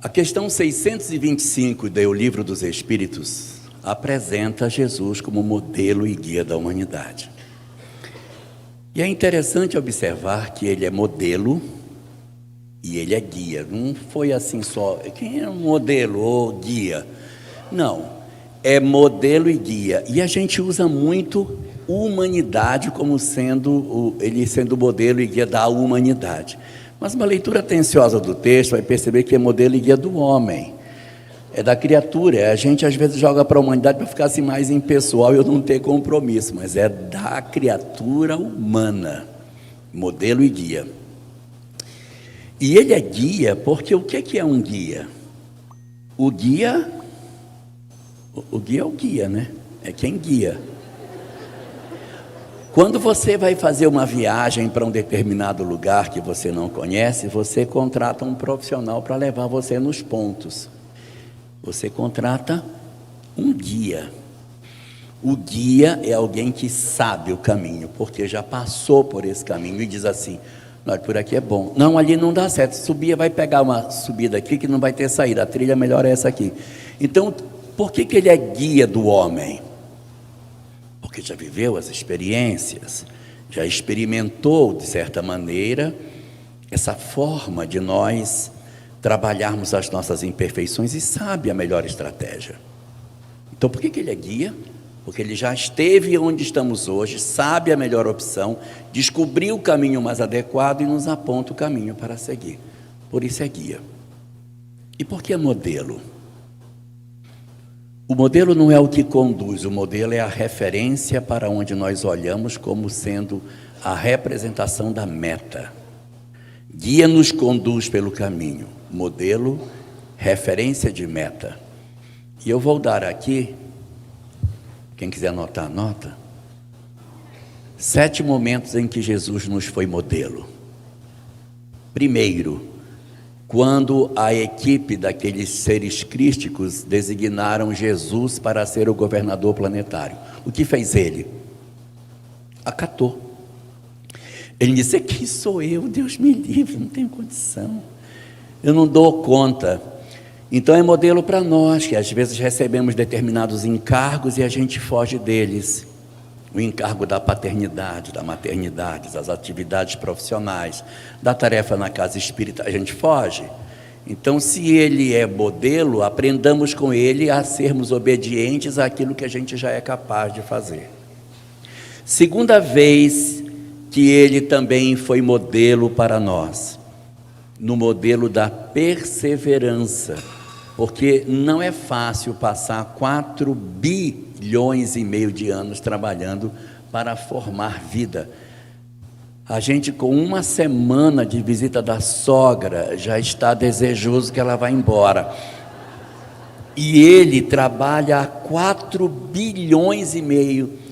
A questão 625 do Livro dos Espíritos apresenta Jesus como modelo e guia da humanidade. E é interessante observar que ele é modelo e ele é guia. Não foi assim só, quem é um modelo ou guia? Não, é modelo e guia. E a gente usa muito humanidade como sendo ele sendo modelo e guia da humanidade. Mas uma leitura atenciosa do texto vai perceber que é modelo e guia do homem, é da criatura. A gente às vezes joga para a humanidade para ficar assim mais impessoal e eu não ter compromisso, mas é da criatura humana, modelo e guia. E ele é guia porque o que é um guia? O guia é o guia, né? É quem guia. Quando você vai fazer uma viagem para um determinado lugar que você não conhece, você contrata um profissional para levar você nos pontos. Você contrata um guia. O guia é alguém que sabe o caminho, porque já passou por esse caminho e diz assim: não, por aqui é bom. Não, ali não dá certo. Subir, vai pegar uma subida aqui que não vai ter saída. A trilha melhor é essa aqui. Então, por que ele é guia do homem? Porque já viveu as experiências, já experimentou, de certa maneira, essa forma de nós trabalharmos as nossas imperfeições e sabe a melhor estratégia. Então, por que ele é guia? Porque ele já esteve onde estamos hoje, sabe a melhor opção, descobriu o caminho mais adequado e nos aponta o caminho para seguir. Por isso é guia. E por que é modelo? O modelo não é o que conduz, o modelo é a referência para onde nós olhamos como sendo a representação da meta. Guia nos conduz pelo caminho, modelo, referência de meta. E eu vou dar aqui, quem quiser anotar, anota, 7 momentos em que Jesus nos foi modelo. Primeiro, quando a equipe daqueles seres crísticos designaram Jesus para ser o governador planetário, o que fez ele? Acatou. Ele disse: quem sou eu? Deus me livre, não tenho condição, eu não dou conta. Então é modelo para nós, que às vezes recebemos determinados encargos e a gente foge deles. O encargo da paternidade, da maternidade, das atividades profissionais, da tarefa na casa espírita, a gente foge. Então, se ele é modelo, aprendamos com ele a sermos obedientes àquilo que a gente já é capaz de fazer. Segunda vez que ele também foi modelo para nós, no modelo da perseverança, porque não é fácil passar 4,5 bilhões de anos trabalhando para formar vida. A gente, com uma semana de visita da sogra, já está desejoso que ela vá embora. E ele trabalha há 4,5 bilhões,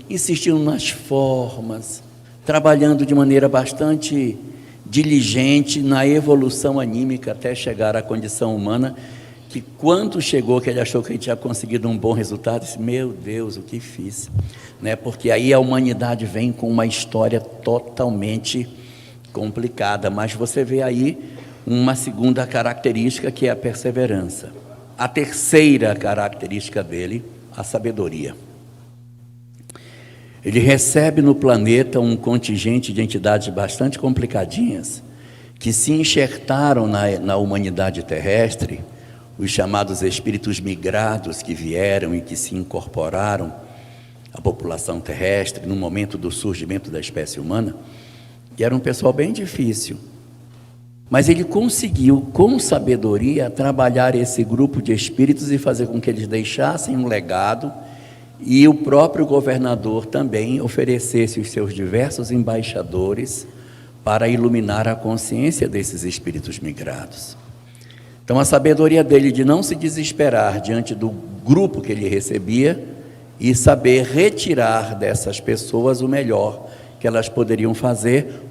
insistindo nas formas, trabalhando de maneira bastante diligente na evolução anímica até chegar à condição humana, que quando chegou, que ele achou que ele tinha conseguido um bom resultado, disse: meu Deus, o que fiz? Né? Porque aí a humanidade vem com uma história totalmente complicada, mas você vê aí uma segunda característica, que é a perseverança. A terceira característica dele, a sabedoria. Ele recebe no planeta um contingente de entidades bastante complicadinhas, que se enxertaram na humanidade terrestre, os chamados espíritos migrados que vieram e que se incorporaram à população terrestre no momento do surgimento da espécie humana, e era um pessoal bem difícil, mas ele conseguiu, com sabedoria, trabalhar esse grupo de espíritos e fazer com que eles deixassem um legado, e o próprio governador também oferecesse os seus diversos embaixadores para iluminar a consciência desses espíritos migrados. Então, a sabedoria dele de não se desesperar diante do grupo que ele recebia e saber retirar dessas pessoas o melhor que elas poderiam fazer,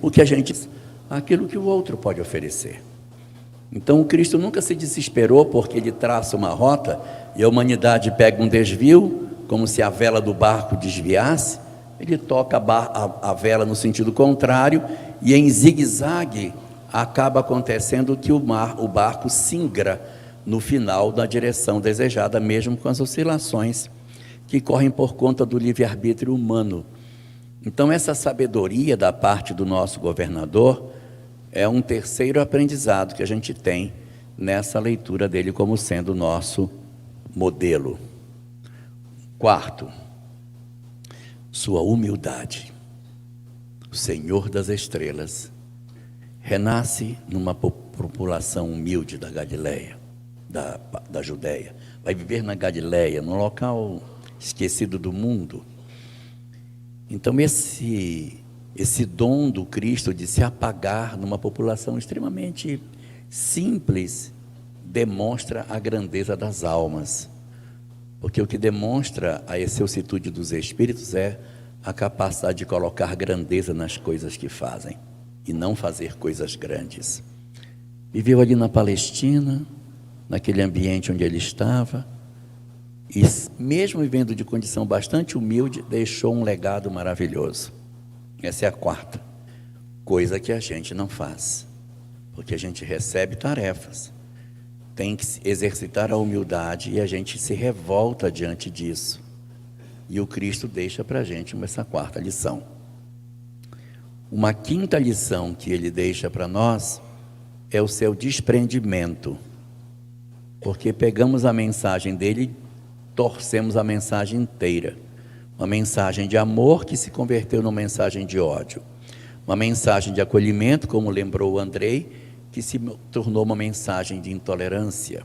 aquilo que o outro pode oferecer. Então, o Cristo nunca se desesperou porque ele traça uma rota e a humanidade pega um desvio, como se a vela do barco desviasse, ele toca a vela no sentido contrário e em zigue-zague acaba acontecendo que o barco singra no final da direção desejada, mesmo com as oscilações que correm por conta do livre-arbítrio humano. Então, essa sabedoria da parte do nosso governador é um terceiro aprendizado que a gente tem nessa leitura dele como sendo o nosso modelo. Quarto, sua humildade. O Senhor das Estrelas renasce numa população humilde da Galileia, da Judéia. Vai viver na Galileia, num local esquecido do mundo. Então, esse dom do Cristo de se apagar numa população extremamente simples demonstra a grandeza das almas. Porque o que demonstra a excelsitude dos espíritos é a capacidade de colocar grandeza nas coisas que fazem e não fazer coisas grandes. Viveu ali na Palestina, naquele ambiente onde ele estava, e mesmo vivendo de condição bastante humilde, deixou um legado maravilhoso. Essa é a quarta coisa que a gente não faz, porque a gente recebe tarefas, tem que exercitar a humildade e a gente se revolta diante disso. E o Cristo deixa para a gente essa quarta lição. Uma quinta lição que ele deixa para nós é o seu desprendimento, porque pegamos a mensagem dele, torcemos a mensagem inteira. Uma mensagem de amor que se converteu numa mensagem de ódio. Uma mensagem de acolhimento, como lembrou o Andrei, que se tornou uma mensagem de intolerância.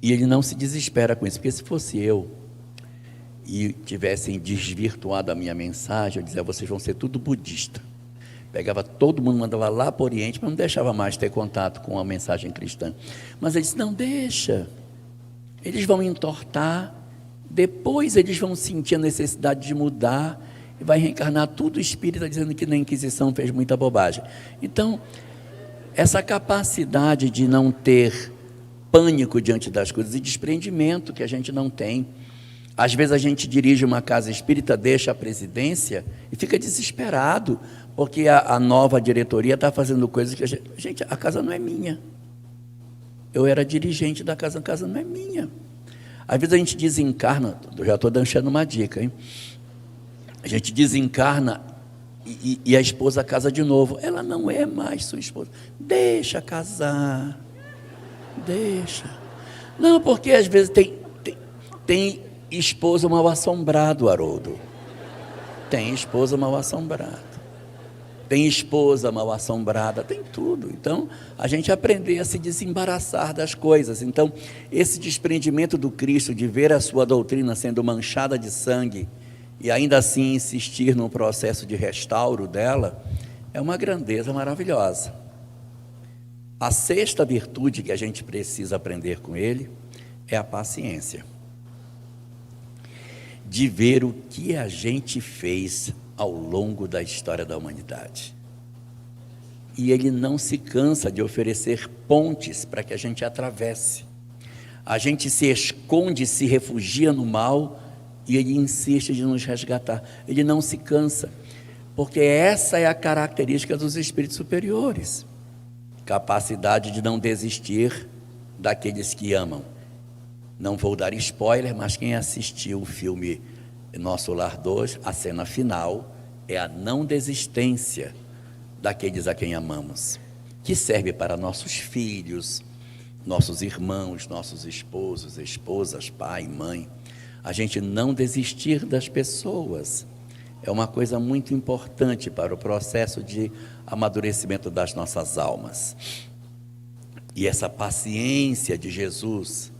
E ele não se desespera com isso, porque se fosse eu e tivessem desvirtuado a minha mensagem, eu dizia, vocês vão ser tudo budista. Pegava todo mundo, mandava lá para o Oriente, mas não deixava mais ter contato com a mensagem cristã. Mas ele disse, não deixa, eles vão entortar, depois eles vão sentir a necessidade de mudar, e vai reencarnar tudo espírita, dizendo que na Inquisição fez muita bobagem. Então, essa capacidade de não ter pânico diante das coisas e desprendimento que a gente não tem. Às vezes a gente dirige uma casa espírita, deixa a presidência e fica desesperado, porque a nova diretoria está fazendo coisas que a casa não é minha. Eu era dirigente da casa, a casa não é minha. Às vezes a gente desencarna, eu já estou deixando uma dica, hein? A gente desencarna e a esposa casa de novo. Ela não é mais sua esposa. Deixa casar. Deixa. Não, porque às vezes tem esposa mal assombrado, Haroldo. Tem esposa mal assombrada. Tem esposa mal assombrada, tem tudo. Então, a gente aprender a se desembaraçar das coisas. Então, esse desprendimento do Cristo, de ver a sua doutrina sendo manchada de sangue, e ainda assim insistir no processo de restauro dela, é uma grandeza maravilhosa. A sexta virtude que a gente precisa aprender com ele é a paciência. De ver o que a gente fez ao longo da história da humanidade. E ele não se cansa de oferecer pontes para que a gente atravesse. A gente se esconde, se refugia no mal, e ele insiste de nos resgatar. Ele não se cansa, porque essa é a característica dos espíritos superiores. Capacidade de não desistir daqueles que amam. Não vou dar spoiler, mas quem assistiu o filme Nosso Lar 2, a cena final é a não desistência daqueles a quem amamos, que serve para nossos filhos, nossos irmãos, nossos esposos, esposas, pai, mãe. A gente não desistir das pessoas é uma coisa muito importante para o processo de amadurecimento das nossas almas. E essa paciência de Jesus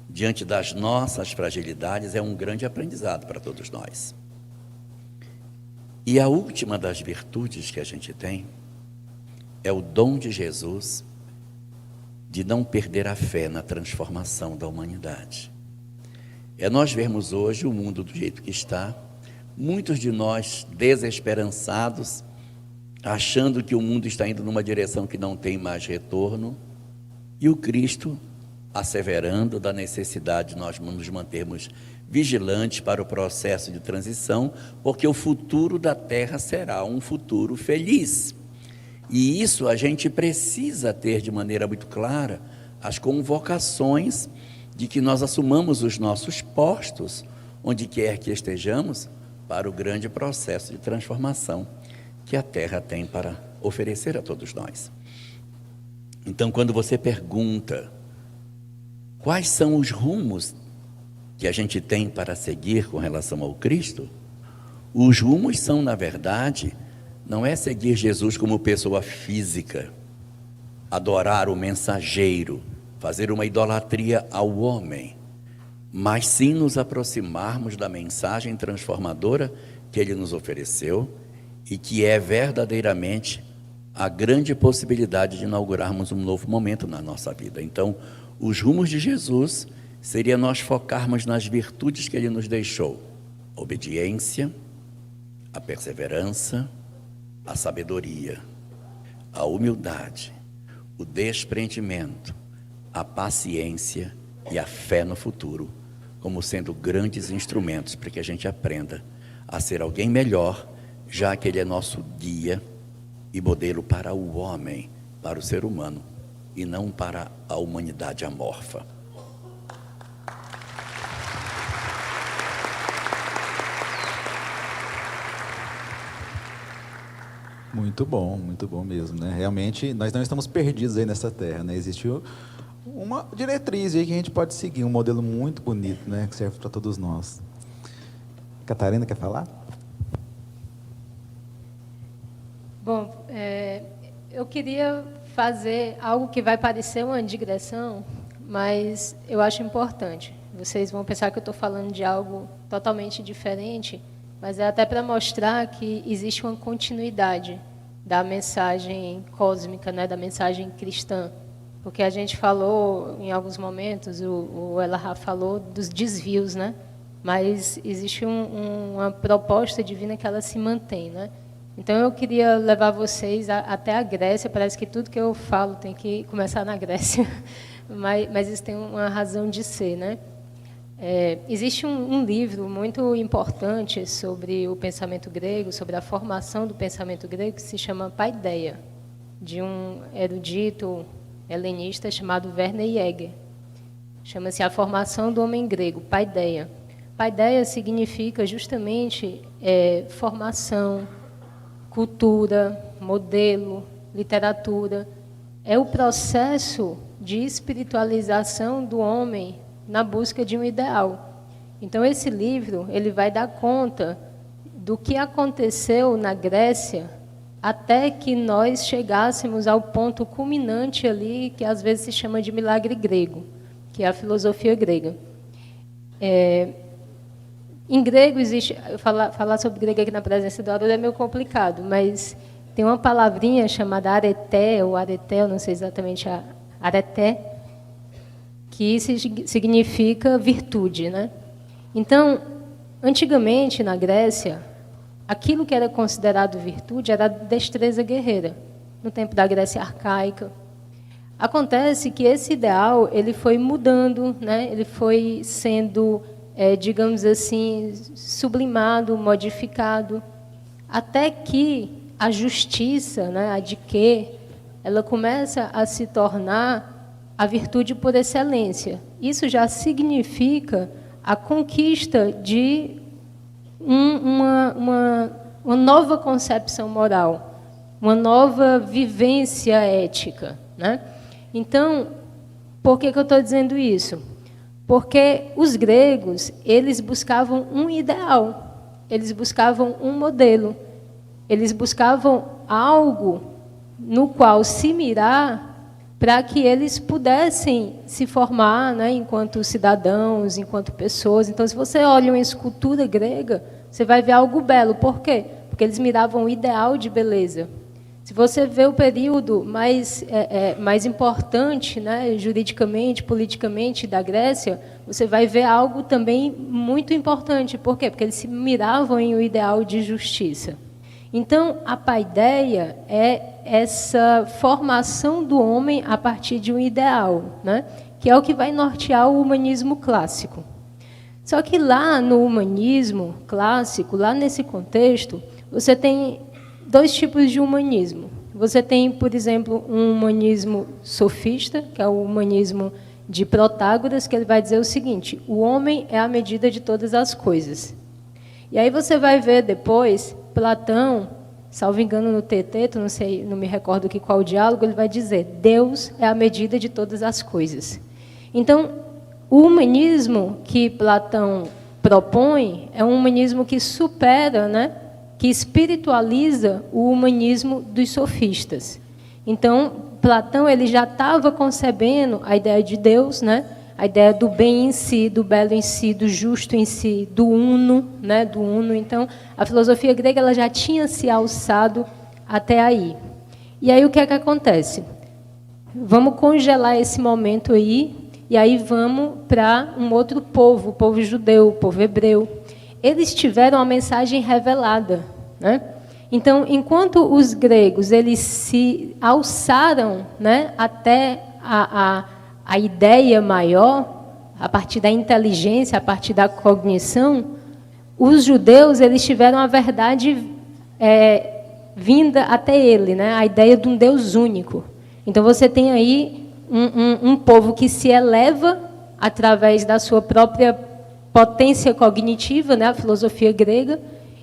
diante das nossas fragilidades é um grande aprendizado para todos nós. E a última das virtudes que a gente tem é o dom de Jesus de não perder a fé na transformação da humanidade. É nós vermos hoje o mundo do jeito que está, muitos de nós desesperançados, achando que o mundo está indo numa direção que não tem mais retorno, e o Cristo asseverando da necessidade de nós nos mantermos vigilantes para o processo de transição, porque o futuro da Terra será um futuro feliz. E isso a gente precisa ter de maneira muito clara as convocações de que nós assumamos os nossos postos, onde quer que estejamos, para o grande processo de transformação que a Terra tem para oferecer a todos nós. Então, quando você pergunta quais são os rumos que a gente tem para seguir com relação ao Cristo, os rumos são, na verdade, não é seguir Jesus como pessoa física, adorar o mensageiro, fazer uma idolatria ao homem, mas sim nos aproximarmos da mensagem transformadora que Ele nos ofereceu e que é verdadeiramente a grande possibilidade de inaugurarmos um novo momento na nossa vida. Então, os rumos de Jesus seria nós focarmos nas virtudes que Ele nos deixou: a obediência, a perseverança, a sabedoria, a humildade, o desprendimento, a paciência e a fé no futuro, como sendo grandes instrumentos para que a gente aprenda a ser alguém melhor, já que Ele é nosso guia e modelo para o homem, para o ser humano, e não para a humanidade amorfa. Muito bom mesmo, né? Realmente, nós não estamos perdidos aí nessa terra, né? Existe uma diretriz aí que a gente pode seguir, um modelo muito bonito, né? Que serve para todos nós. Catarina, quer falar? Bom, eu queria fazer algo que vai parecer uma digressão, mas eu acho importante. Vocês vão pensar que eu estou falando de algo totalmente diferente, mas é até para mostrar que existe uma continuidade da mensagem cósmica, né, da mensagem cristã. Porque a gente falou, em alguns momentos, o Elahá falou dos desvios, né? Mas existe uma proposta divina que ela se mantém, né? Então, eu queria levar vocês até a Grécia. Parece que tudo que eu falo tem que começar na Grécia, mas isso tem uma razão de ser, né? Existe um livro muito importante sobre o pensamento grego, sobre a formação do pensamento grego, que se chama Paideia, de um erudito helenista chamado Werner Jäger. Chama-se A Formação do Homem Grego, Paideia. Paideia significa justamente formação, cultura, modelo, literatura. É o processo de espiritualização do homem na busca de um ideal. Então, esse livro ele vai dar conta do que aconteceu na Grécia até que nós chegássemos ao ponto culminante ali, que às vezes se chama de milagre grego, que é a filosofia grega. Em grego existe... Falar sobre grego aqui na presença do Haroldo é meio complicado, mas tem uma palavrinha chamada areté, ou areté, eu não sei exatamente a areté, que significa virtude, né? Então, antigamente, na Grécia, aquilo que era considerado virtude era destreza guerreira, no tempo da Grécia arcaica. Acontece que esse ideal ele foi mudando, né? Ele foi sendo, digamos assim, sublimado, modificado, até que a justiça, né, a diké, ela começa a se tornar a virtude por excelência. Isso já significa a conquista de uma nova concepção moral, uma nova vivência ética, né? Então, por que eu estou dizendo isso? Porque os gregos, eles buscavam um ideal, eles buscavam um modelo, eles buscavam algo no qual se mirar para que eles pudessem se formar, né, enquanto cidadãos, enquanto pessoas. Então, se você olha uma escultura grega, você vai ver algo belo. Por quê? Porque eles miravam o ideal de beleza. Se você vê o período mais importante, né, juridicamente, politicamente, da Grécia, você vai ver algo também muito importante. Por quê? Porque eles se miravam em um ideal de justiça. Então, a paideia é essa formação do homem a partir de um ideal, né? Que é o que vai nortear o humanismo clássico. Só que lá no humanismo clássico, lá nesse contexto, você tem dois tipos de humanismo. você tem, por exemplo, um humanismo sofista, que é o humanismo de Protágoras, que ele vai dizer o seguinte: o homem é a medida de todas as coisas. E aí você vai ver depois, Platão, salvo engano no Teteto, não sei, não me recordo aqui qual o diálogo, ele vai dizer: Deus é a medida de todas as coisas. Então, o humanismo que Platão propõe é um humanismo que supera, né, que espiritualiza o humanismo dos sofistas. Então, Platão ele já estava concebendo a ideia de Deus, né, a ideia do bem em si, do belo em si, do justo em si, do uno, né, do uno. Então, a filosofia grega ela já tinha se alçado até aí. E aí o que é que acontece? Vamos congelar esse momento aí, e aí vamos para um outro povo, o povo judeu, o povo hebreu. Eles tiveram a mensagem revelada, né? Então, enquanto os gregos eles se alçaram, né, até a ideia maior, a partir da inteligência, a partir da cognição, os judeus eles tiveram a verdade vinda até ele, né? A ideia de um Deus único. Então você tem aí um povo que se eleva através da sua própria potência cognitiva, né? A filosofia grega,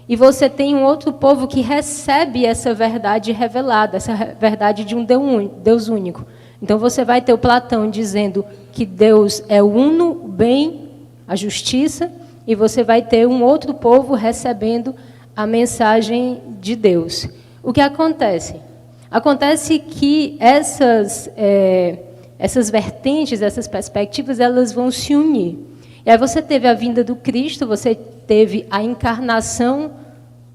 e você tem um outro povo que recebe essa verdade revelada, essa verdade de um Deus único. Então você vai ter o Platão dizendo que Deus é o uno, o bem, a justiça, e você vai ter um outro povo recebendo a mensagem de Deus. O que acontece? Acontece que essas vertentes, essas perspectivas, elas vão se unir. E aí você teve a vinda do Cristo, você teve a encarnação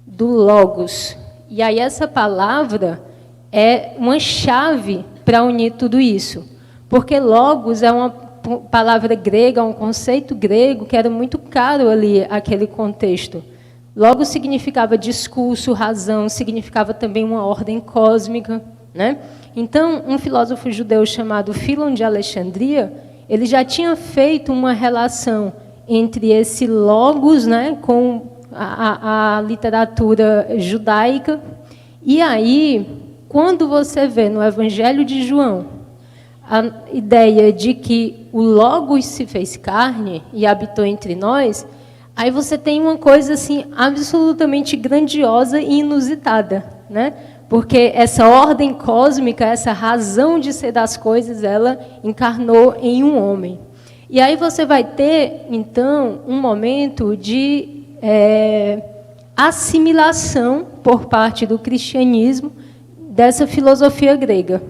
do Logos. E aí essa palavra é uma chave para unir tudo isso. Porque Logos é uma palavra grega, um conceito grego que era muito caro ali, aquele contexto. Logos significava discurso, razão, significava também uma ordem cósmica, né? Então, um filósofo judeu chamado Filon de Alexandria, ele já tinha feito uma relação entre esse Logos, né, com a literatura judaica. E aí, quando você vê no Evangelho de João a ideia de que o Logos se fez carne e habitou entre nós, aí você tem uma coisa assim absolutamente grandiosa e inusitada, né? Porque essa ordem cósmica, essa razão de ser das coisas, ela encarnou em um homem. E aí você vai ter, então, um momento de assimilação por parte do cristianismo dessa filosofia grega,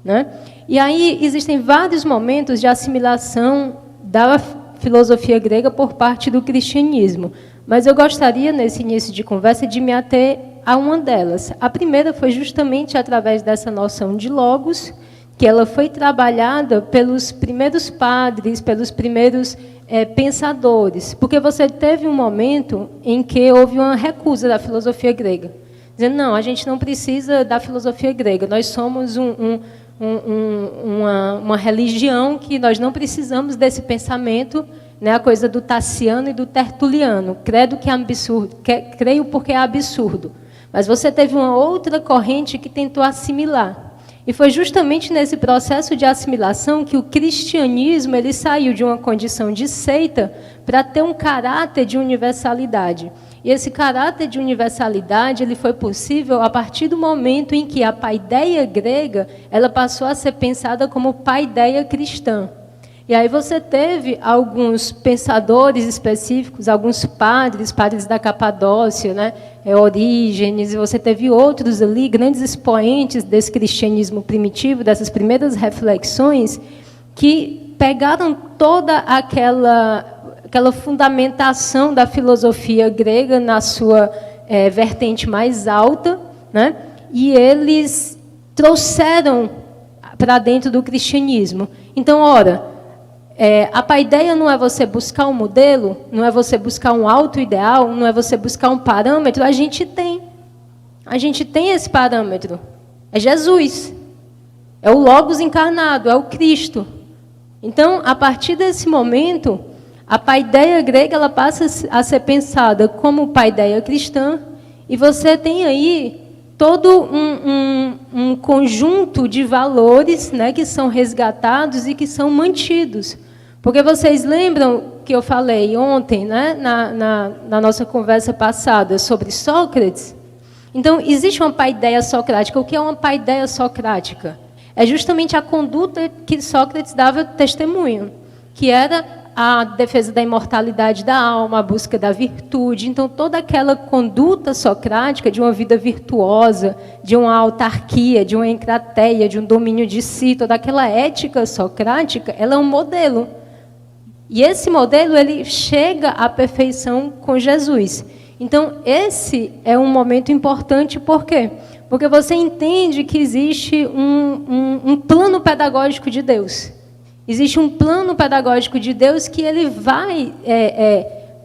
né? E aí existem vários momentos de assimilação da filosofia grega por parte do cristianismo. Mas eu gostaria, nesse início de conversa, de me ater a uma delas. A primeira foi justamente através dessa noção de Logos, que ela foi trabalhada pelos primeiros padres, pelos primeiros pensadores, porque você teve um momento em que houve uma recusa da filosofia grega, dizendo, não, a gente não precisa da filosofia grega, nós somos uma religião que nós não precisamos desse pensamento, né, a coisa do Tassiano e do Tertuliano, credo que é absurdo, creio porque é absurdo. Mas você teve uma outra corrente que tentou assimilar. E foi justamente nesse processo de assimilação que o cristianismo ele saiu de uma condição de seita para ter um caráter de universalidade. E esse caráter de universalidade ele foi possível a partir do momento em que a paideia grega ela passou a ser pensada como paideia cristã. E aí você teve alguns pensadores específicos, alguns padres da Capadócia, né, Orígenes, e você teve outros ali, grandes expoentes desse cristianismo primitivo, dessas primeiras reflexões, que pegaram toda aquela fundamentação da filosofia grega na sua vertente mais alta, né, e eles trouxeram para dentro do cristianismo. Então, ora, a paideia não é você buscar um modelo, não é você buscar um alto ideal, não é você buscar um parâmetro, a gente tem. A gente tem esse parâmetro. É Jesus. É o Logos encarnado, é o Cristo. Então, a partir desse momento, a paideia grega ela passa a ser pensada como paideia cristã, e você tem aí todo um conjunto de valores, né, que são resgatados e que são mantidos. Porque vocês lembram que eu falei ontem, né, na nossa conversa passada, sobre Sócrates? Então, existe uma paideia socrática. O que é uma paideia socrática? É justamente a conduta que Sócrates dava testemunho, que era a defesa da imortalidade da alma, a busca da virtude. Então, toda aquela conduta socrática de uma vida virtuosa, de uma autarquia, de uma encrateia, de um domínio de si, toda aquela ética socrática, ela é um modelo. E esse modelo, ele chega à perfeição com Jesus. Então, esse é um momento importante, por quê? Porque você entende que existe um plano pedagógico de Deus. Existe um plano pedagógico de Deus que ele vai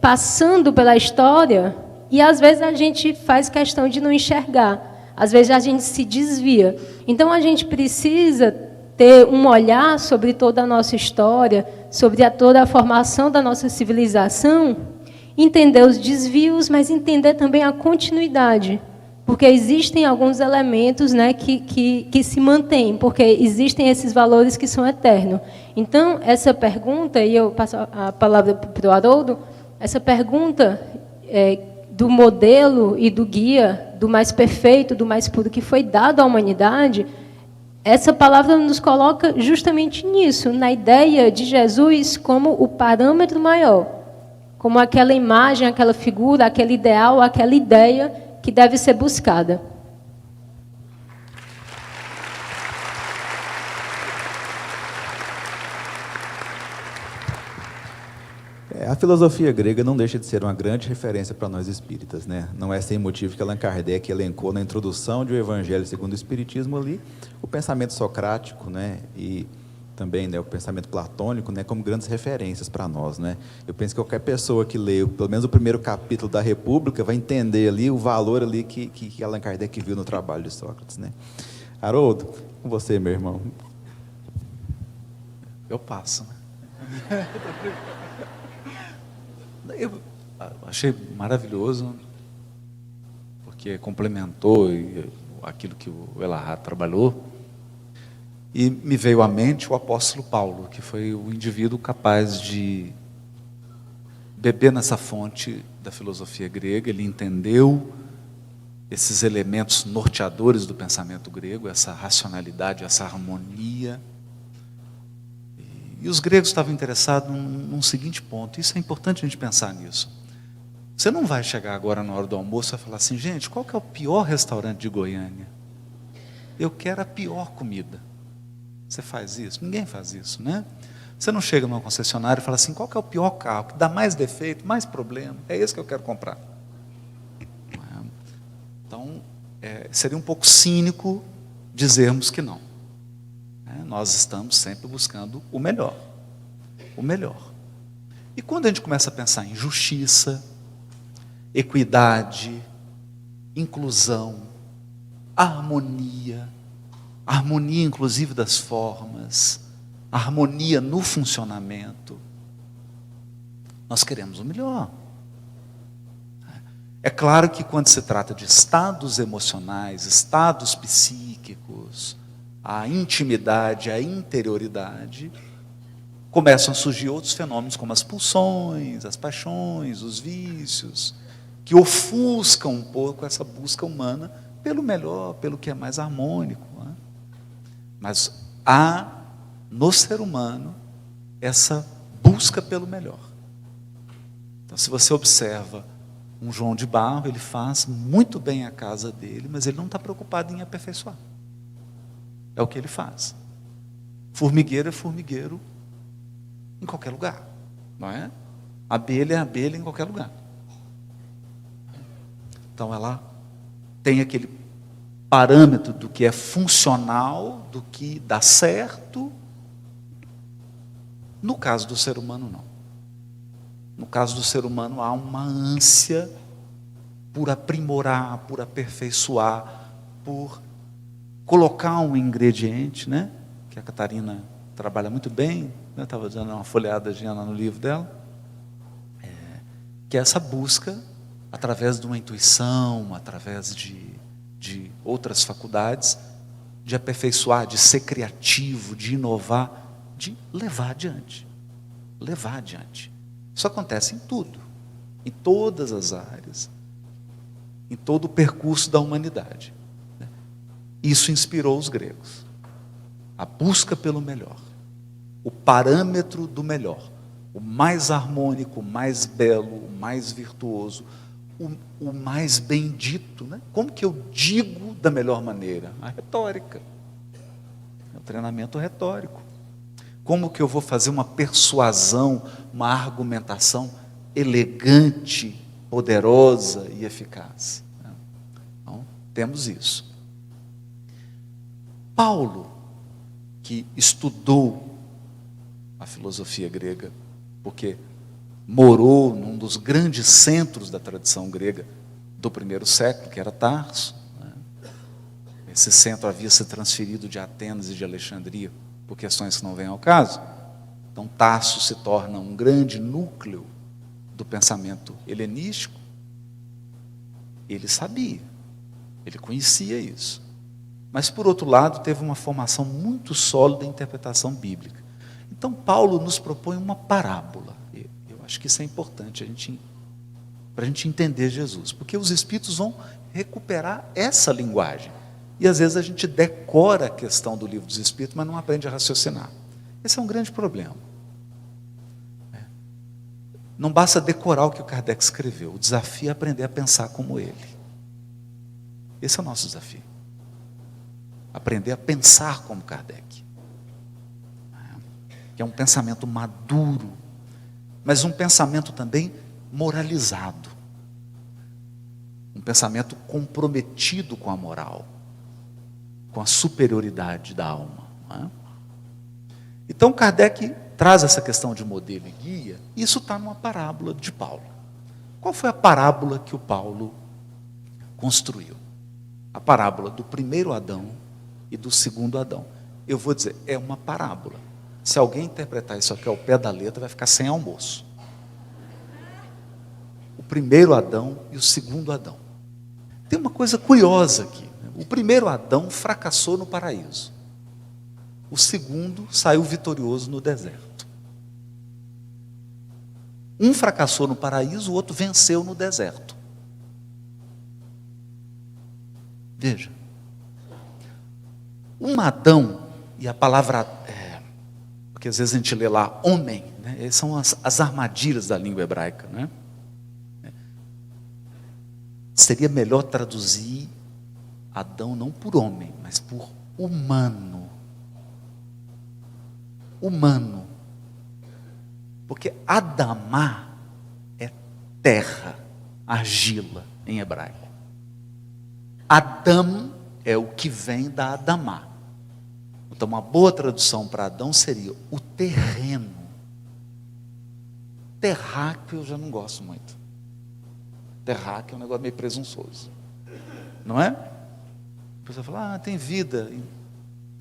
passando pela história e, às vezes, a gente faz questão de não enxergar. Às vezes, a gente se desvia. Então, a gente precisa ter um olhar sobre toda a nossa história, sobre toda a formação da nossa civilização, entender os desvios, mas entender também a continuidade. Porque existem alguns elementos, né, que se mantêm, porque existem esses valores que são eternos. Então, essa pergunta, e eu passo a palavra para o Haroldo, essa pergunta do modelo e do guia, do mais perfeito, do mais puro que foi dado à humanidade, essa palavra nos coloca justamente nisso, na ideia de Jesus como o parâmetro maior, como aquela imagem, aquela figura, aquele ideal, aquela ideia que deve ser buscada. A filosofia grega não deixa de ser uma grande referência para nós espíritas, né? Não é sem motivo que Allan Kardec elencou na introdução de O Evangelho segundo o Espiritismo ali o pensamento socrático, né? E também, né, o pensamento platônico, né, como grandes referências para nós, né? Eu penso que qualquer pessoa que lê pelo menos o primeiro capítulo da República vai entender ali o valor ali que Allan Kardec viu no trabalho de Sócrates, né? Haroldo, com você, meu irmão. Eu passo, né? Eu achei maravilhoso, porque complementou aquilo que o Elahá trabalhou, e me veio à mente o apóstolo Paulo, que foi o indivíduo capaz de beber nessa fonte da filosofia grega. Ele entendeu esses elementos norteadores do pensamento grego, essa racionalidade, essa harmonia. E os gregos estavam interessados num seguinte ponto, isso é importante a gente pensar nisso. Você não vai chegar agora na hora do almoço e falar assim, gente, qual que é o pior restaurante de Goiânia? Eu quero a pior comida. Você faz isso? Ninguém faz isso, né? Você não chega numa concessionária e fala assim, qual que é o pior carro, que dá mais defeito, mais problema, é esse que eu quero comprar. Então, seria um pouco cínico dizermos que não. Nós estamos sempre buscando o melhor. O melhor. E quando a gente começa a pensar em justiça, equidade, inclusão, harmonia inclusive das formas, harmonia no funcionamento, nós queremos o melhor. É claro que quando se trata de estados emocionais, estados psíquicos, a intimidade, a interioridade, começam a surgir outros fenômenos como as pulsões, as paixões, os vícios, que ofuscam um pouco essa busca humana pelo melhor, pelo que é mais harmônico. Né? Mas há no ser humano essa busca pelo melhor. Então, se você observa um João de Barro, ele faz muito bem a casa dele, mas ele não está preocupado em aperfeiçoar. É o que ele faz. Formigueiro é formigueiro em qualquer lugar, não é? Abelha é abelha em qualquer lugar. Então ela tem aquele parâmetro do que é funcional, do que dá certo. No caso do ser humano, não. No caso do ser humano, há uma ânsia por aprimorar, por aperfeiçoar, por colocar um ingrediente, né? Que a Catarina trabalha muito bem, né? Estava dando uma folheada no livro dela, que é essa busca através de uma intuição, através de de outras faculdades, de aperfeiçoar, de ser criativo, de inovar, de levar adiante. Levar adiante. Isso acontece em tudo, em todas as áreas, em todo o percurso da humanidade. Isso inspirou os gregos. A busca pelo melhor, o parâmetro do melhor, o mais harmônico, o mais belo, o mais virtuoso, o mais bendito, né? Como que eu digo da melhor maneira? A retórica. É um treinamento retórico. Como que eu vou fazer uma persuasão, uma argumentação elegante, poderosa e eficaz? Então, temos isso. Paulo, que estudou a filosofia grega, porque morou num dos grandes centros da tradição grega do primeiro século, que era Tarso, né? Esse centro havia se transferido de Atenas e de Alexandria, por questões que não vêm ao caso. Então Tarso se torna um grande núcleo do pensamento helenístico. Ele sabia, ele conhecia isso. Mas, por outro lado, teve uma formação muito sólida em interpretação bíblica. Então Paulo nos propõe uma parábola. Eu acho que isso é importante para a gente entender Jesus, porque os Espíritos vão recuperar essa linguagem. E às vezes a gente decora a questão do livro dos Espíritos, mas não aprende a raciocinar. Esse é um grande problema. Não basta decorar o que o Kardec escreveu, o desafio é aprender a pensar como ele. Esse é o nosso desafio. Aprender a pensar como Kardec. Que é um pensamento maduro, mas um pensamento também moralizado. Um pensamento comprometido com a moral, com a superioridade da alma. Não é? Então Kardec traz essa questão de modelo e guia, e isso está numa parábola de Paulo. Qual foi a parábola que o Paulo construiu? A parábola do primeiro Adão e do segundo Adão. Eu vou dizer, é uma parábola. Se alguém interpretar isso aqui ao pé da letra, vai ficar sem almoço. O primeiro Adão e o segundo Adão. Tem uma coisa curiosa aqui. O primeiro Adão fracassou no paraíso. O segundo saiu vitorioso no deserto. Um fracassou no paraíso, o outro venceu no deserto. Veja. Um Adão, e a palavra, porque às vezes a gente lê lá, homem, né? São as armadilhas da língua hebraica, né? Seria melhor traduzir Adão não por homem, mas por humano. Humano. Porque Adamá é terra, argila em hebraico. Adam é o que vem da Adamá. Então uma boa tradução para Adão seria o terreno. Terráqueo eu já não gosto muito. Terráqueo é um negócio meio presunçoso. Não é? A pessoa fala, tem vida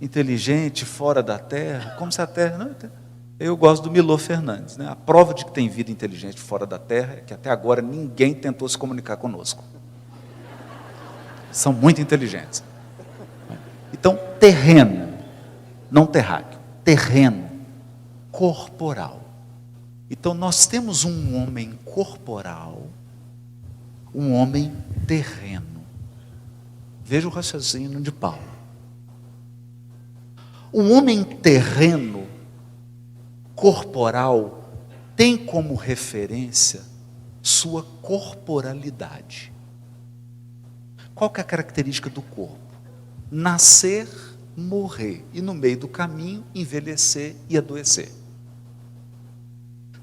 inteligente fora da Terra, como se a Terra... Não, eu gosto do Milor Fernandes, né? A prova de que tem vida inteligente fora da Terra é que até agora ninguém tentou se comunicar conosco. São muito inteligentes. Então, terreno, não terráqueo, terreno, corporal. Então, nós temos um homem corporal, um homem terreno. Veja o raciocínio de Paulo. Um homem terreno, corporal, tem como referência sua corporalidade. Qual que é a característica do corpo? Nascer, morrer, e no meio do caminho, envelhecer e adoecer.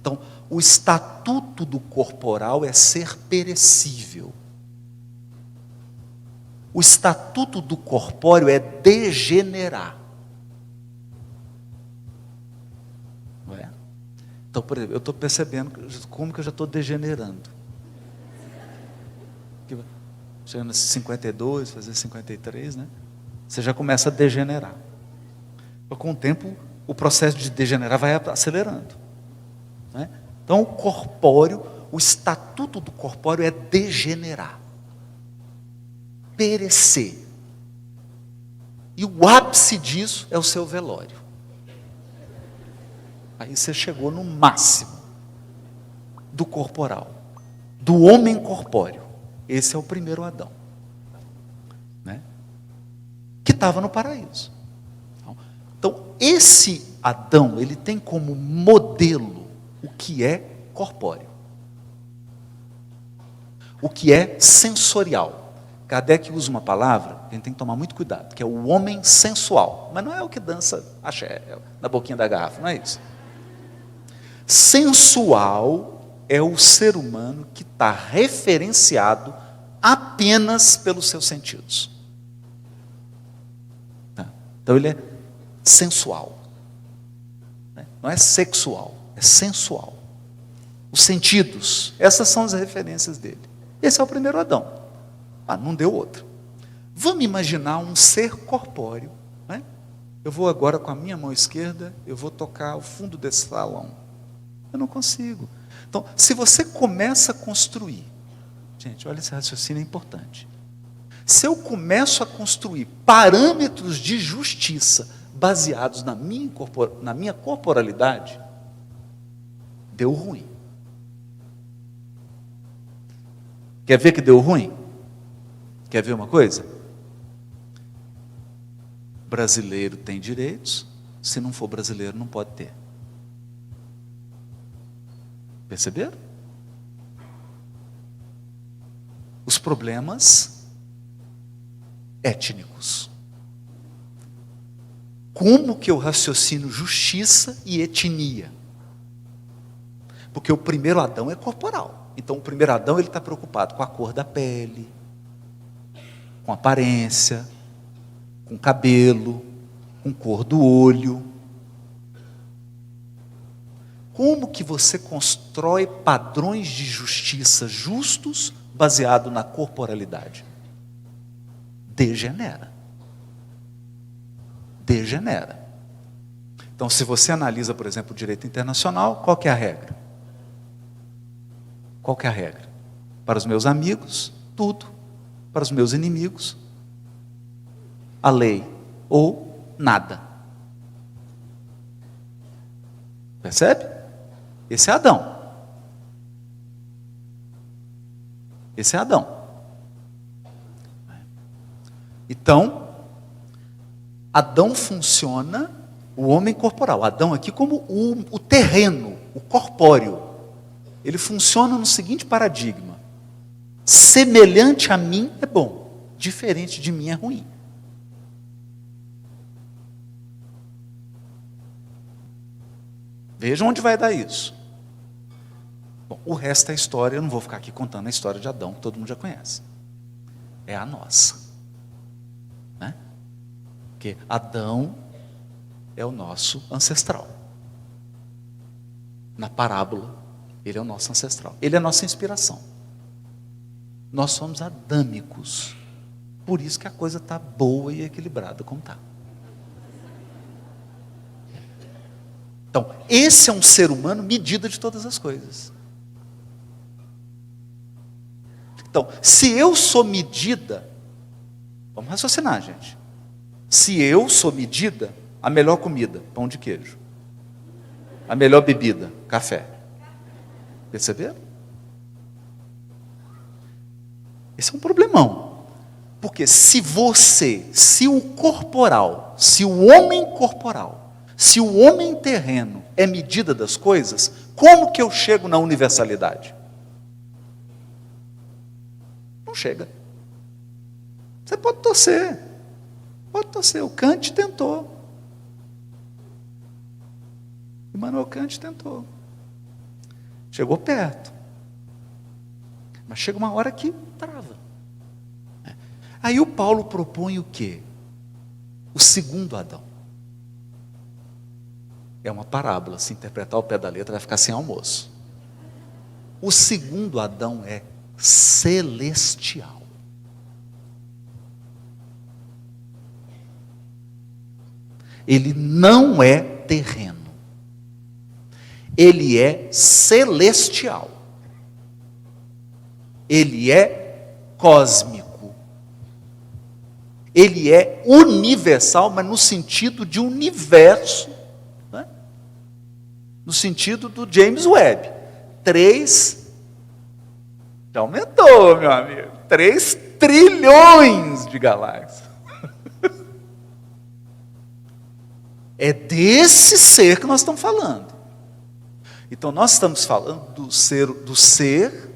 Então, o estatuto do corporal é ser perecível. O estatuto do corpóreo é degenerar. Não é? Então, por exemplo, eu estou percebendo como que eu já estou degenerando. Chegando a 52, fazer 53, né? Você já começa a degenerar. Com o tempo, o processo de degenerar vai acelerando. Né? Então, o corpóreo, o estatuto do corpóreo é degenerar. perecer. E o ápice disso é o seu velório. Aí você chegou no máximo do corporal, do homem corpóreo. Esse é o primeiro Adão, né? Que estava no paraíso. Então, esse Adão, ele tem como modelo o que é corpóreo, o que é sensorial. Kardec usa uma palavra, a gente tem que tomar muito cuidado, que é o homem sensual. Mas não é o que dança axé na boquinha da garrafa, não é isso. Sensual é o ser humano que está referenciado apenas pelos seus sentidos. Então ele é sensual. Não é sexual, é sensual. Os sentidos, essas são as referências dele. Esse é o primeiro Adão. Não deu outro. Vamos imaginar um ser corpóreo, né? Eu vou agora com a minha mão esquerda, eu vou tocar o fundo desse salão. Eu não consigo. Então, se você começa a construir, gente, olha, esse raciocínio é importante. Se eu começo a construir parâmetros de justiça baseados na minha corporalidade, deu ruim. Quer ver que deu ruim? Quer ver uma coisa? Brasileiro tem direitos, se não for brasileiro não pode ter. Perceberam? Os problemas étnicos. Como que eu raciocino justiça e etnia? Porque o primeiro Adão é corporal. Então o primeiro Adão ele está preocupado com a cor da pele, com aparência, com cabelo, com cor do olho. Como que você constrói padrões de justiça justos baseado na corporalidade? Degenera. Degenera. Então, se você analisa, por exemplo, o direito internacional, qual que é a regra? Qual que é a regra? Para os meus amigos, tudo. Para os meus inimigos, a lei ou nada. Percebe? Esse é Adão. Esse é Adão. Então, Adão funciona, o homem corporal. Adão aqui como o terreno, o corpóreo. Ele funciona no seguinte paradigma. Semelhante a mim é bom, diferente de mim é ruim. Vejam onde vai dar isso. Bom, o resto da história, eu não vou ficar aqui contando a história de Adão, que todo mundo já conhece. É a nossa. Né? Porque Adão é o nosso ancestral. Na parábola, ele é o nosso ancestral. Ele é a nossa inspiração. Nós somos adâmicos. Por isso que a coisa está boa e equilibrada como está. Então, esse é um ser humano medida de todas as coisas. Então, se eu sou medida, vamos raciocinar, gente. Se eu sou medida, a melhor comida, pão de queijo. A melhor bebida, café. Perceberam? Esse é um problemão. Porque se o corporal, se o homem corporal, se o homem terreno é medida das coisas, como que eu chego na universalidade? Não chega. Você pode torcer. Pode torcer. O Kant tentou. Immanuel Kant tentou. Chegou perto. Mas chega uma hora que trava. Aí o Paulo propõe o quê? O segundo Adão. É uma parábola, se interpretar ao pé da letra vai ficar sem almoço. O segundo Adão é celestial. Ele não é terreno. Ele é celestial. Ele é cósmico. Ele é universal, mas no sentido de universo, né? No sentido do James Webb. 3, já aumentou, meu amigo, 3 trilhões de galáxias. É desse ser que nós estamos falando. Então nós estamos falando do ser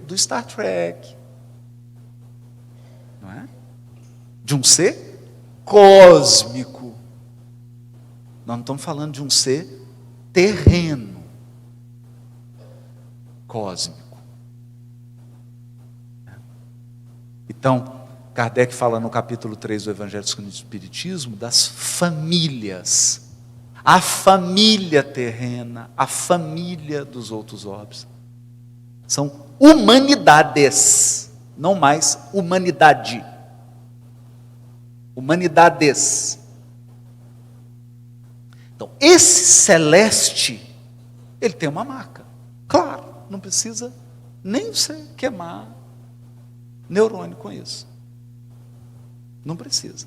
do Star Trek, não é? De um ser cósmico. Nós não estamos falando de um ser terreno, cósmico. Então, Kardec fala no capítulo 3 do Evangelho segundo o Espiritismo das famílias. A família terrena, a família dos outros orbes. São humanidades, não mais humanidade. Humanidades. Então, esse celeste, ele tem uma marca. Claro, não precisa nem você queimar neurônio com isso. Não precisa.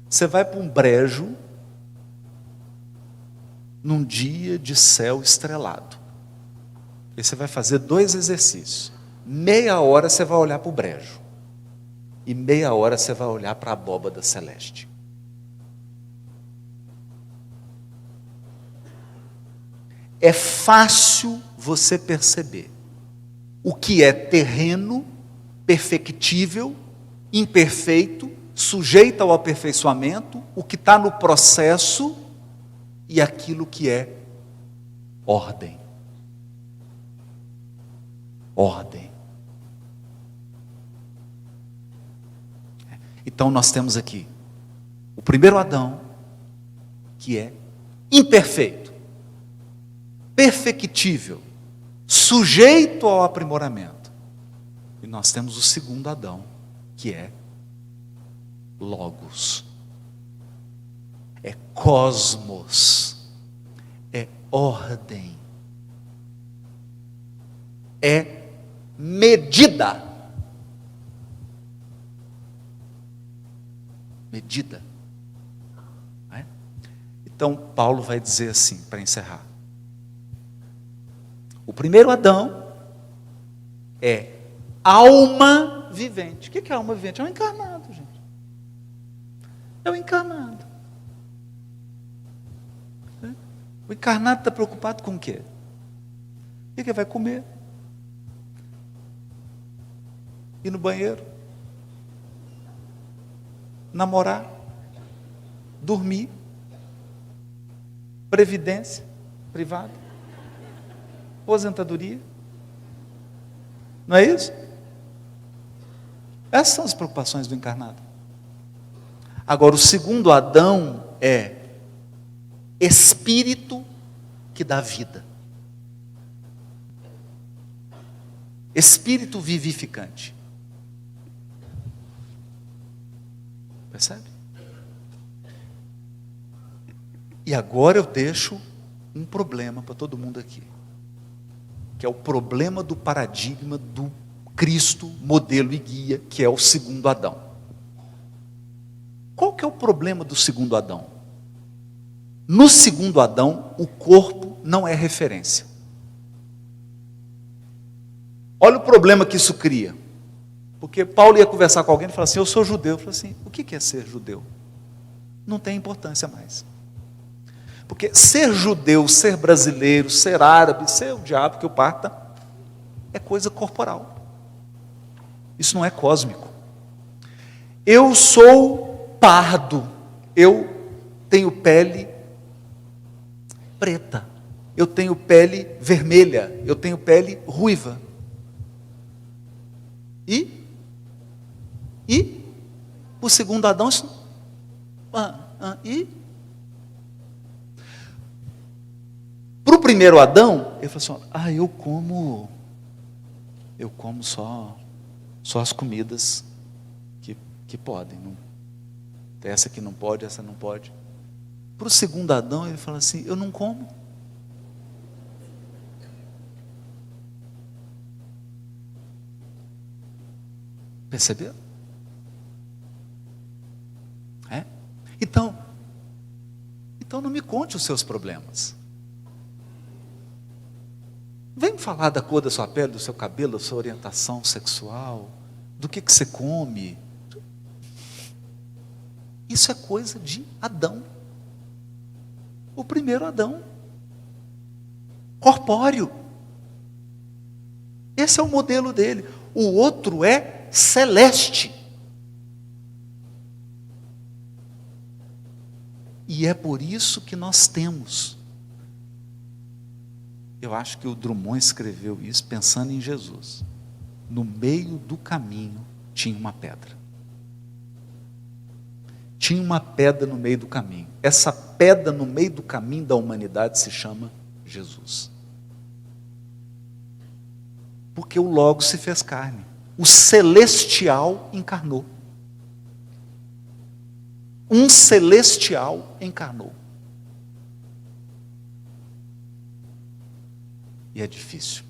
Você vai para um brejo num dia de céu estrelado. E você vai fazer 2 exercícios. Meia hora você vai olhar para o brejo. E meia hora você vai olhar para a abóbada celeste. É fácil você perceber o que é terreno, perfectível, imperfeito, sujeito ao aperfeiçoamento, o que está no processo e aquilo que é ordem. Ordem. Então nós temos aqui o primeiro Adão, que é imperfeito, perfectível, sujeito ao aprimoramento. E nós temos o segundo Adão, que é Logos. É cosmos, é ordem, é medida. Medida. Não é? Então, Paulo vai dizer assim, para encerrar. O primeiro Adão é alma vivente. O que é alma vivente? É um encarnado, gente. É um encarnado. O encarnado está preocupado com o quê? O que vai comer? Ir no banheiro? Namorar? Dormir? Previdência privada? Aposentadoria? Não é isso? Essas são as preocupações do encarnado. Agora, o segundo Adão é espírito que dá vida. Espírito vivificante. Percebe? E agora eu deixo um problema para todo mundo aqui, que é o problema do paradigma do Cristo, modelo e guia, que é o segundo Adão. Qual que é o problema do segundo Adão? No segundo Adão, o corpo não é referência. Olha o problema que isso cria. Porque Paulo ia conversar com alguém e falava assim, eu sou judeu. Eu falei assim, o que é ser judeu? Não tem importância mais. Porque ser judeu, ser brasileiro, ser árabe, ser o diabo que o parta, é coisa corporal. Isso não é cósmico. Eu sou pardo, eu tenho pele preta, eu tenho pele vermelha, eu tenho pele ruiva. E o segundo Adão, para o primeiro Adão, ele falou assim, eu como só as comidas que podem. Não, essa aqui não pode, essa não pode. Para o segundo Adão, ele fala assim, eu não como. Percebeu? Então não me conte os seus problemas. Vem me falar da cor da sua pele, do seu cabelo, da sua orientação sexual, do que você come. Isso é coisa de Adão. O primeiro Adão. Corpóreo. Esse é o modelo dele. O outro é celeste. E é por isso que nós temos. Eu acho que o Drummond escreveu isso pensando em Jesus. No meio do caminho tinha uma pedra. Tinha uma pedra no meio do caminho. Essa pedra no meio do caminho da humanidade se chama Jesus. Porque o Logos se fez carne. O celestial encarnou. Um celestial encarnou. E é difícil.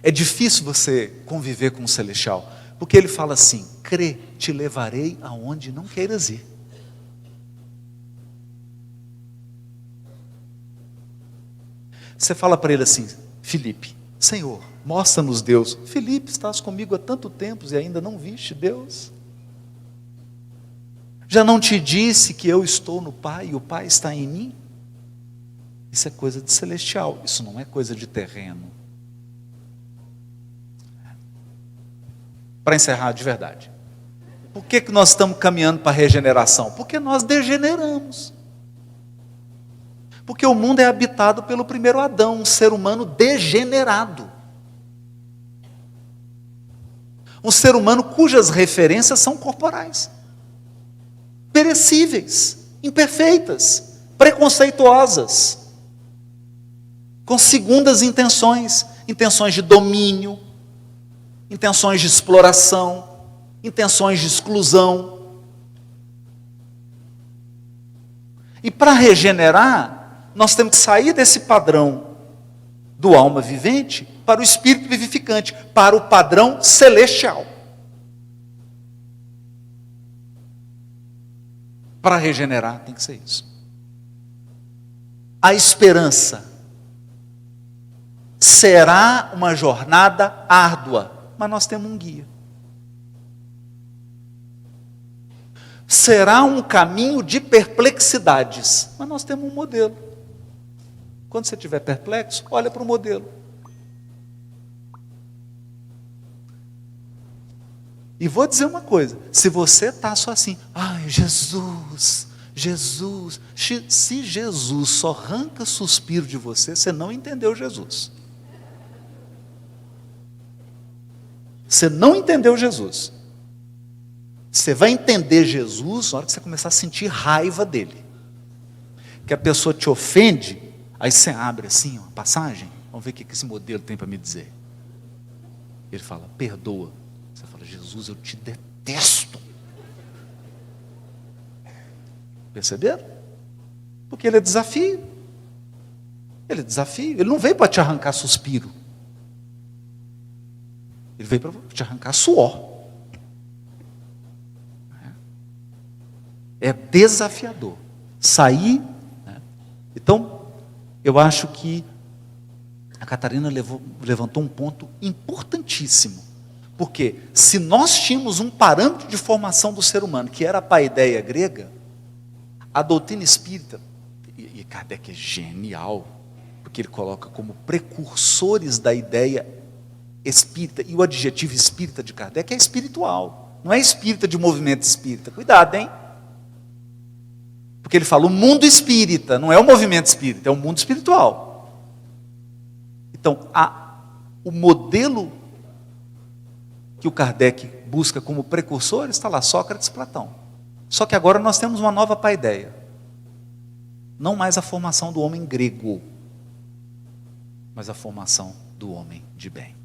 É difícil você conviver com um celestial. Porque ele fala assim: crê, te levarei aonde não queiras ir. Você fala para ele assim: Filipe, Senhor, mostra-nos Deus. Filipe, estás comigo há tanto tempo e ainda não viste Deus? Já não te disse que eu estou no Pai e o Pai está em mim? Isso é coisa de celestial, isso não é coisa de terreno. Para encerrar de verdade, por que nós estamos caminhando para a regeneração? Porque nós degeneramos. Porque o mundo é habitado pelo primeiro Adão, um ser humano degenerado. Um ser humano cujas referências são corporais, perecíveis, imperfeitas, preconceituosas, com segundas intenções, intenções de domínio, intenções de exploração, intenções de exclusão. E para regenerar, nós temos que sair desse padrão do alma vivente para o espírito vivificante, para o padrão celestial. Para regenerar tem que ser isso. A esperança será uma jornada árdua, mas nós temos um guia. Será um caminho de perplexidades, mas nós temos um modelo. Quando você estiver perplexo, olha para o modelo. E vou dizer uma coisa: se você está só assim, ai, Jesus, Jesus, se Jesus só arranca suspiro de você, você não entendeu Jesus. Você não entendeu Jesus. Você vai entender Jesus na hora que você começar a sentir raiva dele. Que a pessoa te ofende, aí você abre assim uma passagem, vamos ver o que esse modelo tem para me dizer. Ele fala, perdoa. Você fala, Jesus, eu te detesto. Perceberam? Porque ele é desafio. Ele é desafio. Ele não veio para te arrancar suspiro. Ele veio para te arrancar suor. É desafiador. Sair. Né? Então, eu acho que a Catarina levantou um ponto importantíssimo. Porque se nós tínhamos um parâmetro de formação do ser humano, que era a paideia grega, a doutrina espírita, e Kardec é genial, porque ele coloca como precursores da ideia espírita, e o adjetivo espírita de Kardec é espiritual, não é espírita de movimento espírita. Cuidado, hein? Porque ele fala o mundo espírita, não é o movimento espírita, é o mundo espiritual. Então, o modelo que o Kardec busca como precursor está lá, Sócrates e Platão. Só que agora nós temos uma nova paideia. Não mais a formação do homem grego, mas a formação do homem de bem.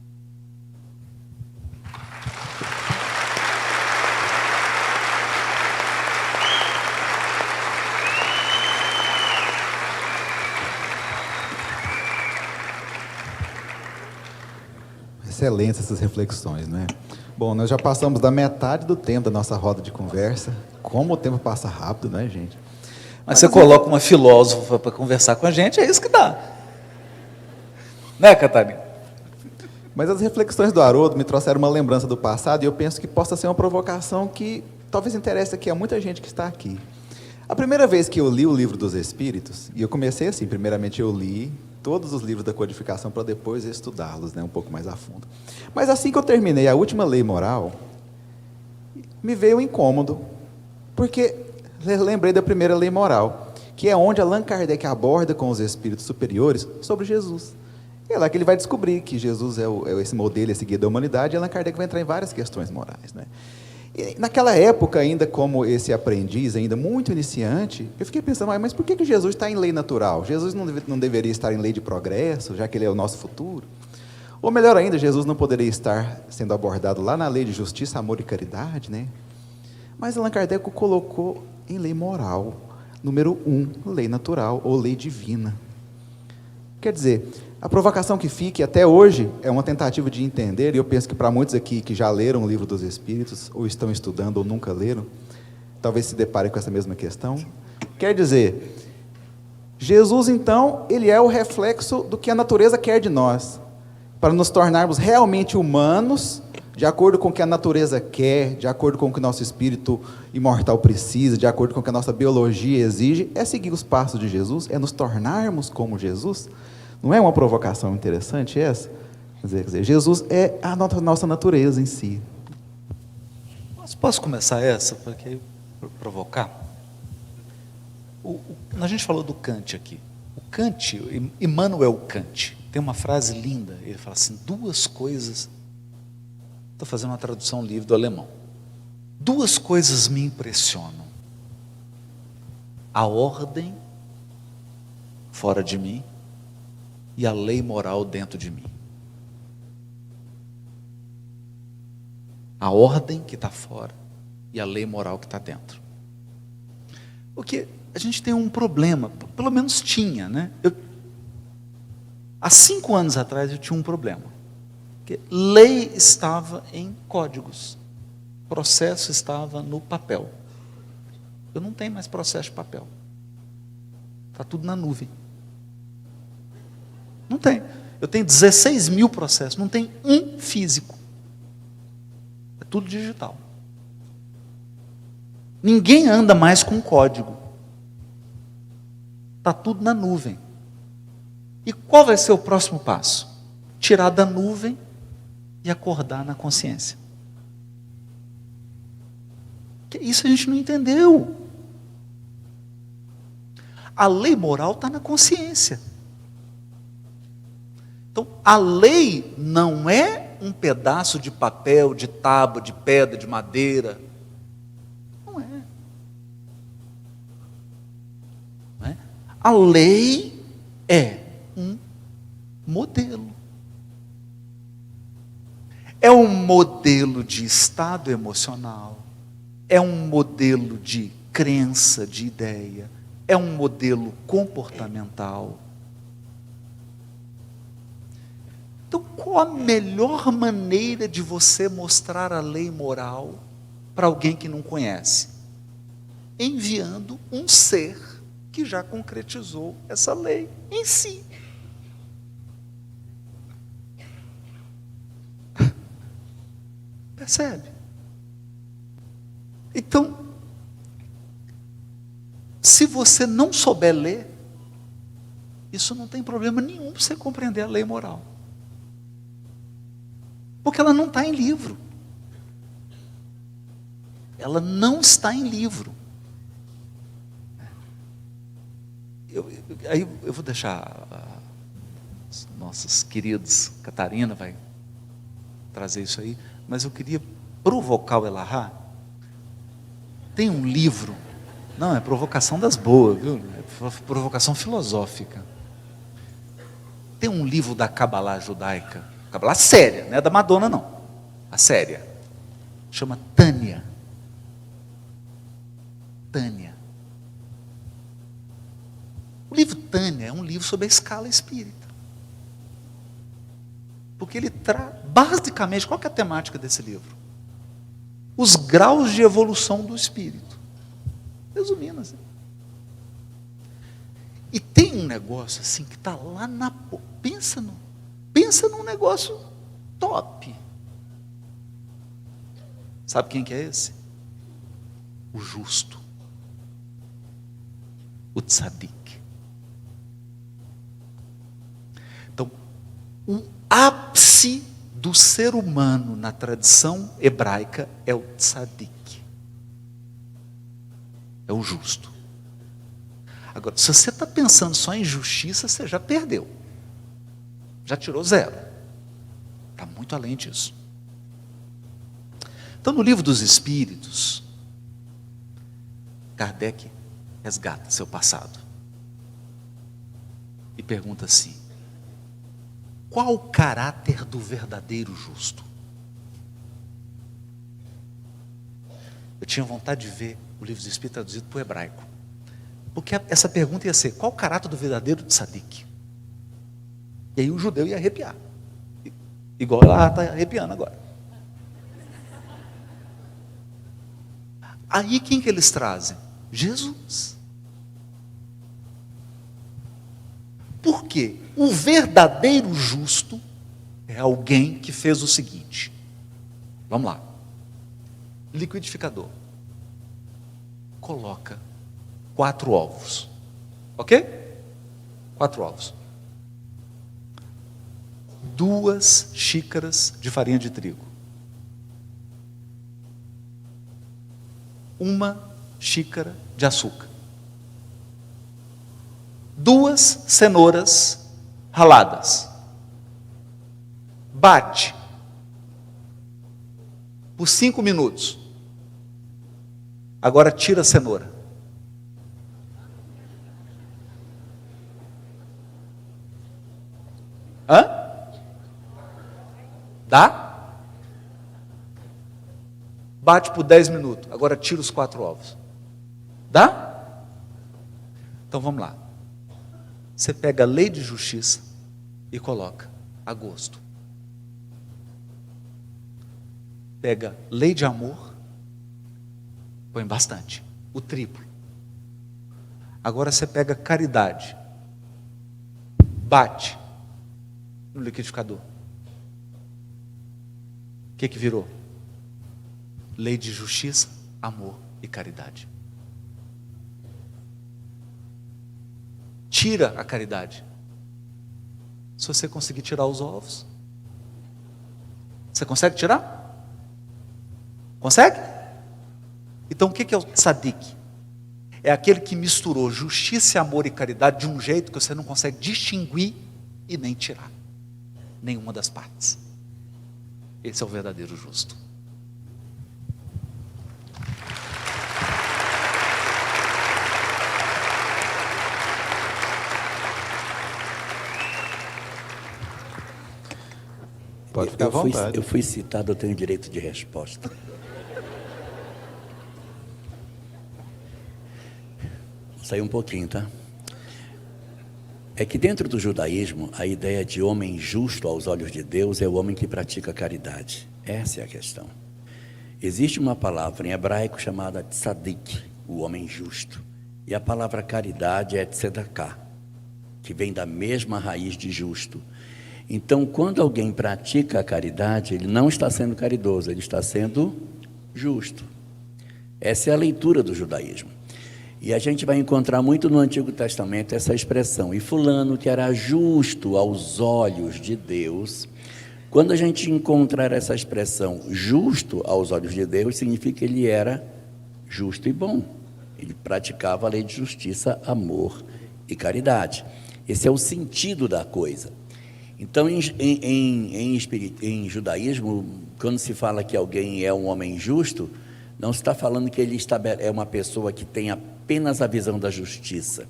Excelentes essas reflexões, né? Bom, nós já passamos da metade do tempo da nossa roda de conversa. Como o tempo passa rápido, né, gente? Mas você coloca uma filósofa para conversar com a gente, é isso que dá. Né, Catarina? Mas as reflexões do Haroldo me trouxeram uma lembrança do passado e eu penso que possa ser uma provocação que talvez interesse aqui a muita gente que está aqui. A primeira vez que eu li o Livro dos Espíritos, e eu comecei assim, primeiramente eu li todos os livros da codificação para depois estudá-los, né, um pouco mais a fundo. Mas assim que eu terminei a última lei moral, me veio um incômodo, porque lembrei da primeira lei moral, que é onde Allan Kardec aborda com os espíritos superiores sobre Jesus. E é lá que ele vai descobrir que Jesus é esse modelo, esse guia da humanidade, e Allan Kardec vai entrar em várias questões morais, né? E naquela época, ainda como esse aprendiz, ainda muito iniciante, eu fiquei pensando, mas por que Jesus está em lei natural? Jesus não deveria estar em lei de progresso, já que ele é o nosso futuro? Ou melhor ainda, Jesus não poderia estar sendo abordado lá na lei de justiça, amor e caridade, né? Mas Allan Kardec o colocou em lei moral, número 1, lei natural ou lei divina. Quer dizer, a provocação que fica, até hoje, é uma tentativa de entender, e eu penso que para muitos aqui que já leram o Livro dos Espíritos, ou estão estudando, ou nunca leram, talvez se deparem com essa mesma questão. Quer dizer, Jesus, então, ele é o reflexo do que a natureza quer de nós, para nos tornarmos realmente humanos, de acordo com o que a natureza quer, de acordo com o que o nosso espírito imortal precisa, de acordo com o que a nossa biologia exige, é seguir os passos de Jesus, é nos tornarmos como Jesus. Não é uma provocação interessante essa? Quer dizer, Jesus é a nossa natureza em si. Mas posso começar essa, para provocar? A gente falou do Kant aqui. O Kant, Immanuel Kant, tem uma frase linda. Ele fala assim, 2 coisas... Estou fazendo uma tradução livre do alemão. 2 coisas me impressionam. A ordem fora de mim e a lei moral dentro de mim. A ordem que está fora e a lei moral que está dentro. Porque a gente tem um problema, pelo menos tinha, né? Há 5 anos atrás eu tinha um problema. Porque lei estava em códigos, processo estava no papel. Eu não tenho mais processo de papel. Está tudo na nuvem. Não tem. Eu tenho 16 mil processos, não tem um físico. É tudo digital. Ninguém anda mais com código. Está tudo na nuvem. E qual vai ser o próximo passo? Tirar da nuvem e acordar na consciência. Que isso a gente não entendeu. A lei moral está na consciência. Então, a lei não é um pedaço de papel, de tábua, de pedra, de madeira. Não é. Não é? A lei é um modelo. É um modelo de estado emocional, é um modelo de crença, de ideia, é um modelo comportamental. Então, qual a melhor maneira de você mostrar a lei moral para alguém que não conhece? Enviando um ser que já concretizou essa lei em si. Percebe? Então, se você não souber ler, isso não tem problema nenhum para você compreender a lei moral. Porque ela não está em livro. Ela não está em livro. Aí eu vou deixar os nossos queridos, Catarina vai trazer isso aí, mas eu queria provocar o Elahá. Tem um livro, não, é provocação das boas, viu? É provocação filosófica. Tem um livro da Cabalá judaica, Cabalá séria, não é da Madonna não, a séria, chama Tânia. Tânia. O livro Tânia é um livro sobre a escala espírita. Porque ele traz, basicamente, qual que é a temática desse livro? os graus de evolução do espírito. Resumindo assim. E tem um negócio assim que está lá na... Pensa num negócio top. Sabe quem que é esse? O justo. O tzadik. Então, o ápice do ser humano na tradição hebraica é o tzadik. É o justo. Agora, se você está pensando só em justiça, você já perdeu. Já tirou 0. Está muito além disso. Então, no Livro dos Espíritos, Kardec resgata seu passado e pergunta assim: qual o caráter do verdadeiro justo? Eu tinha vontade de ver o Livro dos Espíritos traduzido para o hebraico, porque essa pergunta ia ser: qual o caráter do verdadeiro tzadik? E aí o judeu ia arrepiar, igual ela está arrepiando agora. Aí quem que eles trazem? Jesus. Por quê? O verdadeiro justo é alguém que fez o seguinte. Vamos lá. Liquidificador. Coloca 4 ovos. Ok? 4 ovos. 2 xícaras de farinha de trigo. 1 xícara de açúcar. 2 cenouras raladas. Bate por 5 minutos. Agora tira a cenoura. Hã? Dá? Bate por 10 minutos. Agora tira os 4 ovos. Dá? Então vamos lá. Você pega a lei de justiça e coloca a gosto. Pega lei de amor, põe bastante, o triplo. Agora você pega caridade, bate no liquidificador. O que virou? Lei de justiça, amor e caridade. Tira a caridade. Se você conseguir tirar os ovos, você consegue tirar? Consegue? Então o que é o tzadik? É aquele que misturou justiça, amor e caridade de um jeito que você não consegue distinguir e nem tirar nenhuma das partes. Esse é o verdadeiro justo. Pode ficar à vontade. Eu fui citado, eu tenho direito de resposta. Vou sair um pouquinho, tá? É que dentro do judaísmo, a ideia de homem justo aos olhos de Deus é o homem que pratica caridade. Essa é a questão. Existe uma palavra em hebraico chamada tzadik, o homem justo. E a palavra caridade é tzedakah, que vem da mesma raiz de justo. Então, quando alguém pratica a caridade, ele não está sendo caridoso, ele está sendo justo. Essa é a leitura do judaísmo. E a gente vai encontrar muito no Antigo Testamento essa expressão. E fulano que era justo aos olhos de Deus. Quando a gente encontrar essa expressão justo aos olhos de Deus, significa que ele era justo e bom. Ele praticava a lei de justiça, amor e caridade. Esse é o sentido da coisa. Então, em judaísmo, quando se fala que alguém é um homem justo, não se está falando que ele é uma pessoa que tem apenas a visão da justiça.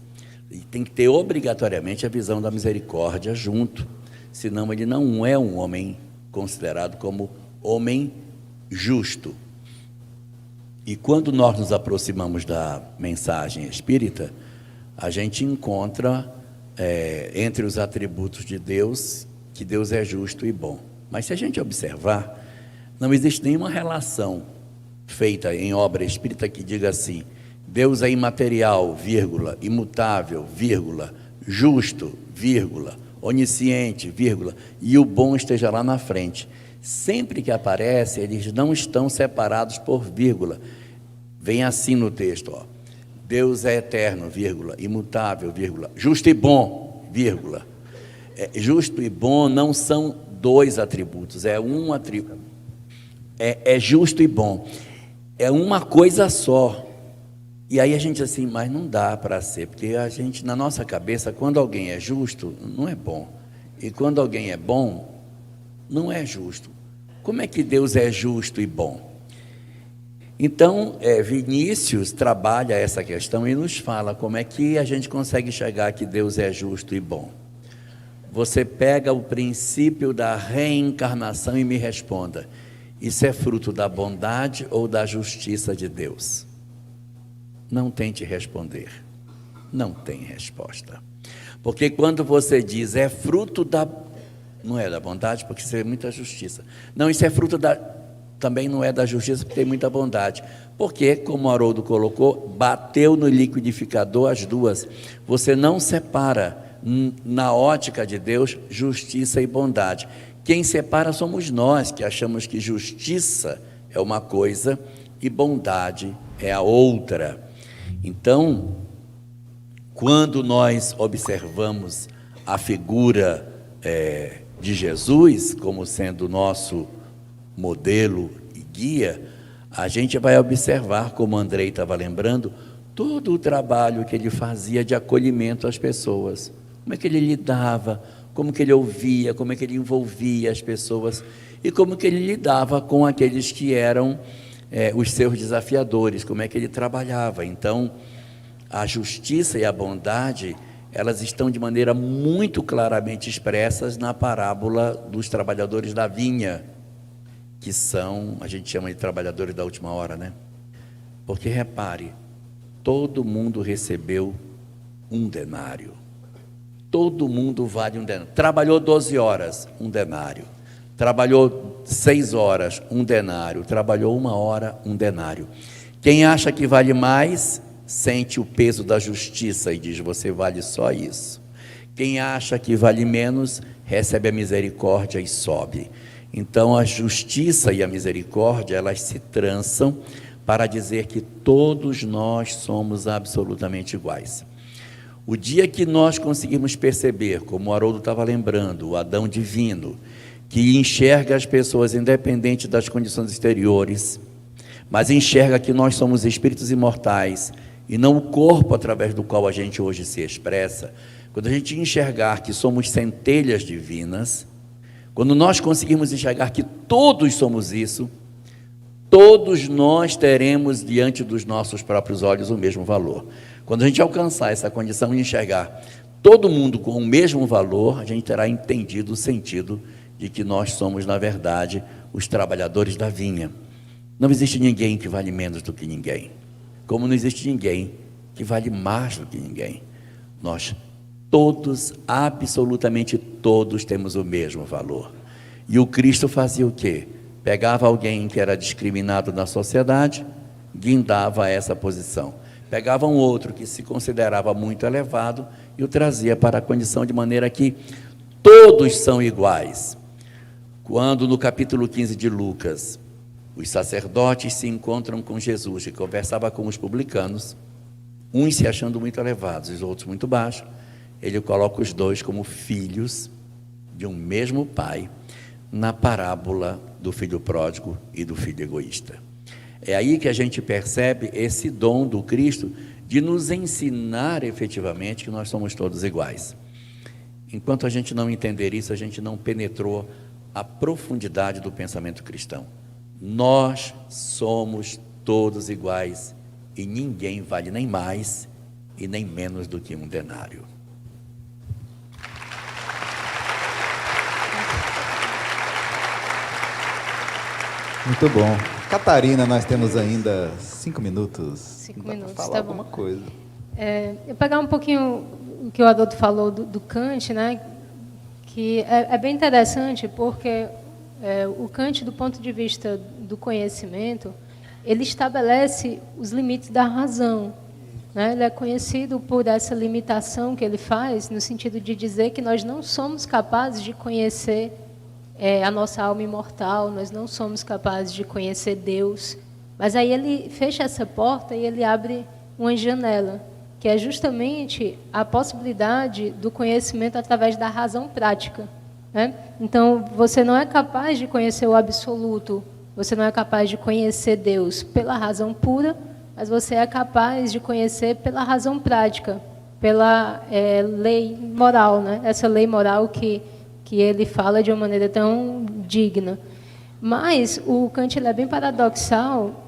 Ele tem que ter obrigatoriamente a visão da misericórdia junto, senão ele não é um homem considerado como homem justo. E quando nós nos aproximamos da mensagem espírita, a gente encontra entre os atributos de Deus, que Deus é justo e bom. Mas se a gente observar, não existe nenhuma relação feita em obra espírita que diga assim: Deus é imaterial, vírgula, imutável, vírgula, justo, vírgula, onisciente, vírgula, e o bom esteja lá na frente. Sempre que aparece, eles não estão separados por vírgula. Vem assim no texto, ó. Deus é eterno, vírgula, imutável, vírgula, justo e bom, vírgula. Justo e bom não são dois atributos, é um atributo. É justo e bom. É uma coisa só. E aí a gente assim, mas não dá para ser, porque a gente, na nossa cabeça, quando alguém é justo, não é bom. E quando alguém é bom, não é justo. Como é que Deus é justo e bom? Então, Vinícius trabalha essa questão e nos fala como é que a gente consegue chegar que Deus é justo e bom. Você pega o princípio da reencarnação e me responda: isso é fruto da bondade ou da justiça de Deus? Não tente responder. Não tem resposta. Porque quando você diz é fruto da... Não é da bondade, porque isso é muita justiça. Não, isso é fruto da... Também não é da justiça, porque tem muita bondade. Porque, como o Haroldo colocou, bateu no liquidificador as duas. Você não separa, na ótica de Deus, justiça e bondade. Quem separa somos nós, que achamos que justiça é uma coisa e bondade é a outra. Então, quando nós observamos a figura de Jesus como sendo nosso modelo e guia, a gente vai observar, como Andrei estava lembrando, todo o trabalho que ele fazia de acolhimento às pessoas. Como é que ele lidava, como que ele ouvia, como é que ele envolvia as pessoas e como que ele lidava com aqueles que eram os seus desafiadores, como é que ele trabalhava. Então, a justiça e a bondade, elas estão de maneira muito claramente expressas na parábola dos trabalhadores da vinha, que são, a gente chama de trabalhadores da última hora, né? Porque repare, todo mundo recebeu um denário. Todo mundo vale um denário. Trabalhou 12 horas, um denário. Trabalhou 6 horas, um denário. Trabalhou 1 hora, um denário. Quem acha que vale mais, sente o peso da justiça e diz: você vale só isso. Quem acha que vale menos, recebe a misericórdia e sobe. Então, a justiça e a misericórdia, elas se trançam para dizer que todos nós somos absolutamente iguais. O dia que nós conseguimos perceber, como o Haroldo estava lembrando, o Adão divino, que enxerga as pessoas independente das condições exteriores, mas enxerga que nós somos espíritos imortais e não o corpo através do qual a gente hoje se expressa, quando a gente enxergar que somos centelhas divinas, quando nós conseguirmos enxergar que todos somos isso, todos nós teremos diante dos nossos próprios olhos o mesmo valor. Quando a gente alcançar essa condição de enxergar todo mundo com o mesmo valor, a gente terá entendido o sentido de que nós somos, na verdade, os trabalhadores da vinha. Não existe ninguém que vale menos do que ninguém, como não existe ninguém que vale mais do que ninguém. Nós todos, absolutamente todos, temos o mesmo valor. E o Cristo fazia o quê? Pegava alguém que era discriminado na sociedade, guindava a essa posição. Pegava um outro que se considerava muito elevado e o trazia para a condição de maneira que todos são iguais. Quando no capítulo 15 de Lucas, os sacerdotes se encontram com Jesus, que conversava com os publicanos, uns se achando muito elevados, os outros muito baixos, ele coloca os dois como filhos de um mesmo pai, na parábola do filho pródigo e do filho egoísta. É aí que a gente percebe esse dom do Cristo de nos ensinar efetivamente que nós somos todos iguais. Enquanto a gente não entender isso, a gente não penetrou a profundidade do pensamento cristão. Nós somos todos iguais e ninguém vale nem mais e nem menos do que um denário. Muito bom. Catarina, nós temos ainda 5 minutos. 5 Dá minutos, pra falar tá alguma bom. coisa. Eu pegar um pouquinho o que o Adolfo falou do Kant, né? Que é bem interessante, porque o Kant, do ponto de vista do conhecimento, ele estabelece os limites da razão, né? Ele é conhecido por essa limitação que ele faz, no sentido de dizer que nós não somos capazes de conhecer a nossa alma imortal, nós não somos capazes de conhecer Deus. Mas aí ele fecha essa porta e ele abre uma janela, que é justamente a possibilidade do conhecimento através da razão prática, né? Então, você não é capaz de conhecer o absoluto, você não é capaz de conhecer Deus pela razão pura, mas você é capaz de conhecer pela razão prática, pela lei moral, né? Essa lei moral que ele fala de uma maneira tão digna. Mas o Kant ele é bem paradoxal,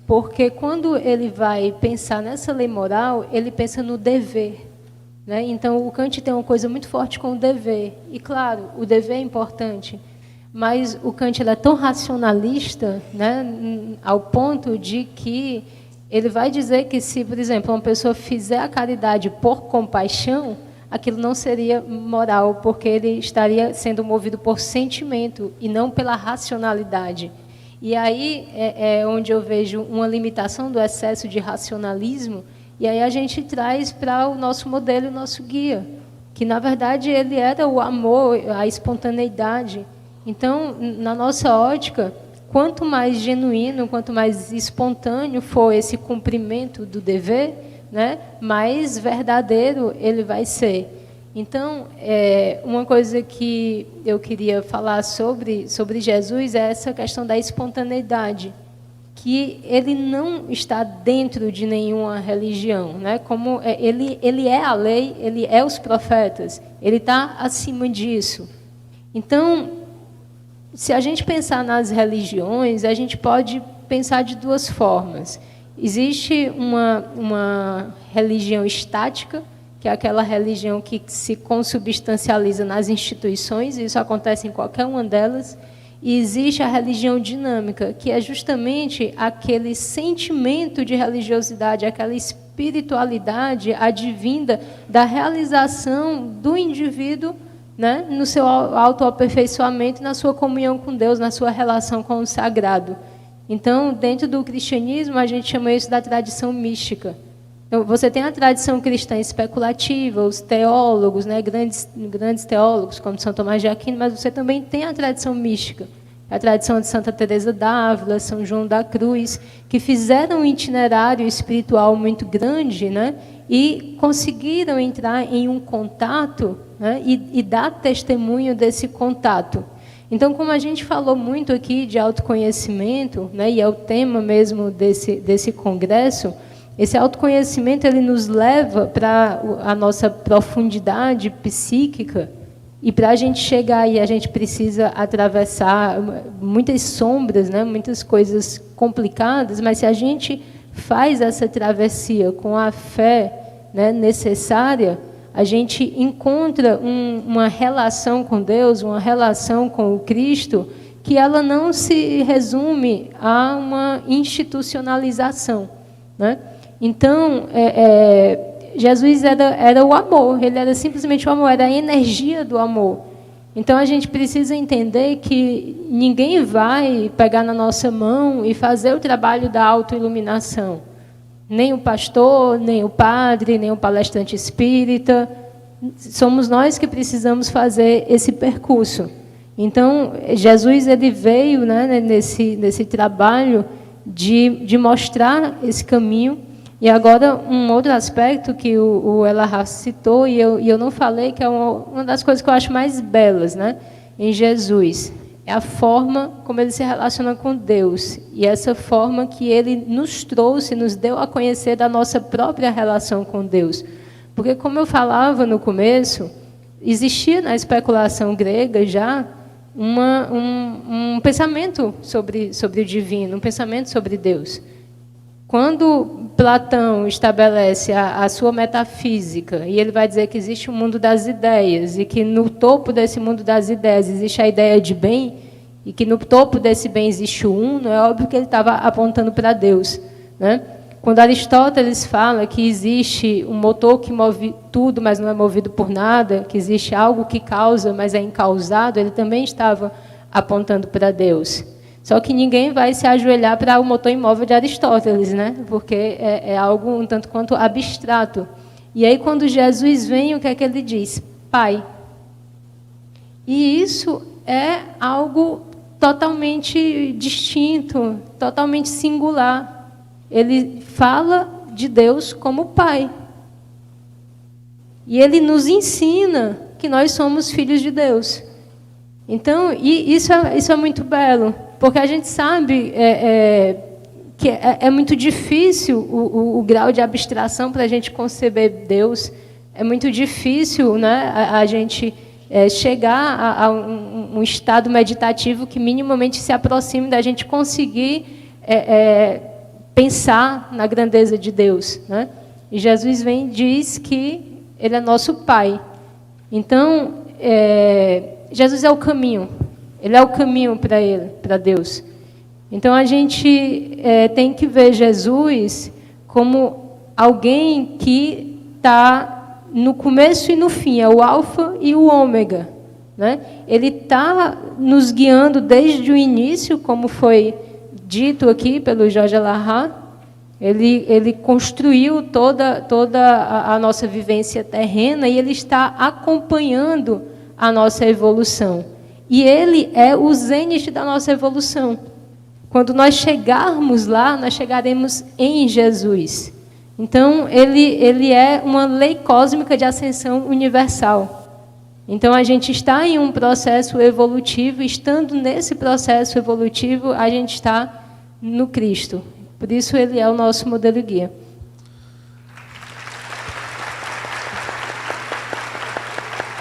porque quando ele vai pensar nessa lei moral, ele pensa no dever, né? Então, o Kant tem uma coisa muito forte com o dever. E, claro, o dever é importante, mas o Kant ele é tão racionalista, né, ao ponto de que ele vai dizer que se, por exemplo, uma pessoa fizer a caridade por compaixão, aquilo não seria moral, porque ele estaria sendo movido por sentimento e não pela racionalidade. E aí é onde eu vejo uma limitação do excesso de racionalismo, e aí a gente traz para o nosso modelo, o nosso guia, que, na verdade, ele era o amor, a espontaneidade. Então, na nossa ótica, quanto mais genuíno, quanto mais espontâneo for esse cumprimento do dever, né, mais verdadeiro ele vai ser. Então, uma coisa que eu queria falar sobre Jesus é essa questão da espontaneidade, que ele não está dentro de nenhuma religião, né? Como ele é a lei, ele é os profetas, ele está acima disso. Então, se a gente pensar nas religiões, a gente pode pensar de duas formas. Existe uma religião estática, que é aquela religião que se consubstancializa nas instituições, e isso acontece em qualquer uma delas. E existe a religião dinâmica, que é justamente aquele sentimento de religiosidade, aquela espiritualidade advinda da realização do indivíduo, né, no seu autoaperfeiçoamento, na sua comunhão com Deus, na sua relação com o sagrado. Então, dentro do cristianismo, a gente chama isso da tradição mística. Então, você tem a tradição cristã especulativa, os teólogos, né, grandes teólogos, como São Tomás de Aquino, mas você também tem a tradição mística, a tradição de Santa Teresa d'Ávila, São João da Cruz, que fizeram um itinerário espiritual muito grande, né, e conseguiram entrar em um contato, né, e dar testemunho desse contato. Então, como a gente falou muito aqui de autoconhecimento, né, e é o tema mesmo desse congresso, esse autoconhecimento ele nos leva para a nossa profundidade psíquica, e para a gente chegar aí, a gente precisa atravessar muitas sombras, né, muitas coisas complicadas, mas se a gente faz essa travessia com a fé, né, necessária, a gente encontra uma relação com Deus, uma relação com o Cristo, que ela não se resume a uma institucionalização, né? Então, Jesus era o amor, ele era simplesmente o amor, era a energia do amor. Então, a gente precisa entender que ninguém vai pegar na nossa mão e fazer o trabalho da autoiluminação. Nem o pastor, nem o padre, nem o palestrante espírita. Somos nós que precisamos fazer esse percurso. Então, Jesus ele veio, né, nesse trabalho de mostrar esse caminho. E agora, um outro aspecto que o Elarrat citou, e eu não falei, que é uma das coisas que eu acho mais belas, né, em Jesus, é a forma como ele se relaciona com Deus. E essa forma que ele nos trouxe, nos deu a conhecer da nossa própria relação com Deus. Porque, como eu falava no começo, existia na especulação grega já um pensamento sobre o divino, um pensamento sobre Deus. Quando Platão estabelece a sua metafísica, e ele vai dizer que existe um mundo das ideias, e que no topo desse mundo das ideias existe a ideia de bem, e que no topo desse bem existe o uno, é óbvio que ele estava apontando para Deus, né? Quando Aristóteles fala que existe um motor que move tudo, mas não é movido por nada, que existe algo que causa, mas é incausado, ele também estava apontando para Deus. Só que ninguém vai se ajoelhar para o motor imóvel de Aristóteles, né? Porque é algo um tanto quanto abstrato. E aí, quando Jesus vem, o que é que ele diz? Pai. E isso é algo totalmente distinto, totalmente singular. Ele fala de Deus como Pai. E ele nos ensina que nós somos filhos de Deus. Então, isso é muito belo, porque a gente sabe que é muito difícil o grau de abstração para a gente conceber Deus. É muito difícil, né, a gente chegar a um estado meditativo que minimamente se aproxime da gente conseguir pensar na grandeza de Deus, né? E Jesus vem e diz que Ele é nosso Pai. Então, Jesus é o caminho. Ele é o caminho para Deus. Então, a gente tem que ver Jesus como alguém que está no começo e no fim, é o alfa e o ômega, né? Ele está nos guiando desde o início, como foi dito aqui pelo Jorge Alahá. Ele construiu toda a nossa vivência terrena e ele está acompanhando a nossa evolução. E ele é o zênite da nossa evolução. Quando nós chegarmos lá, nós chegaremos em Jesus. Então, ele é uma lei cósmica de ascensão universal. Então, a gente está em um processo evolutivo, e estando nesse processo evolutivo, a gente está no Cristo. Por isso, ele é o nosso modelo guia.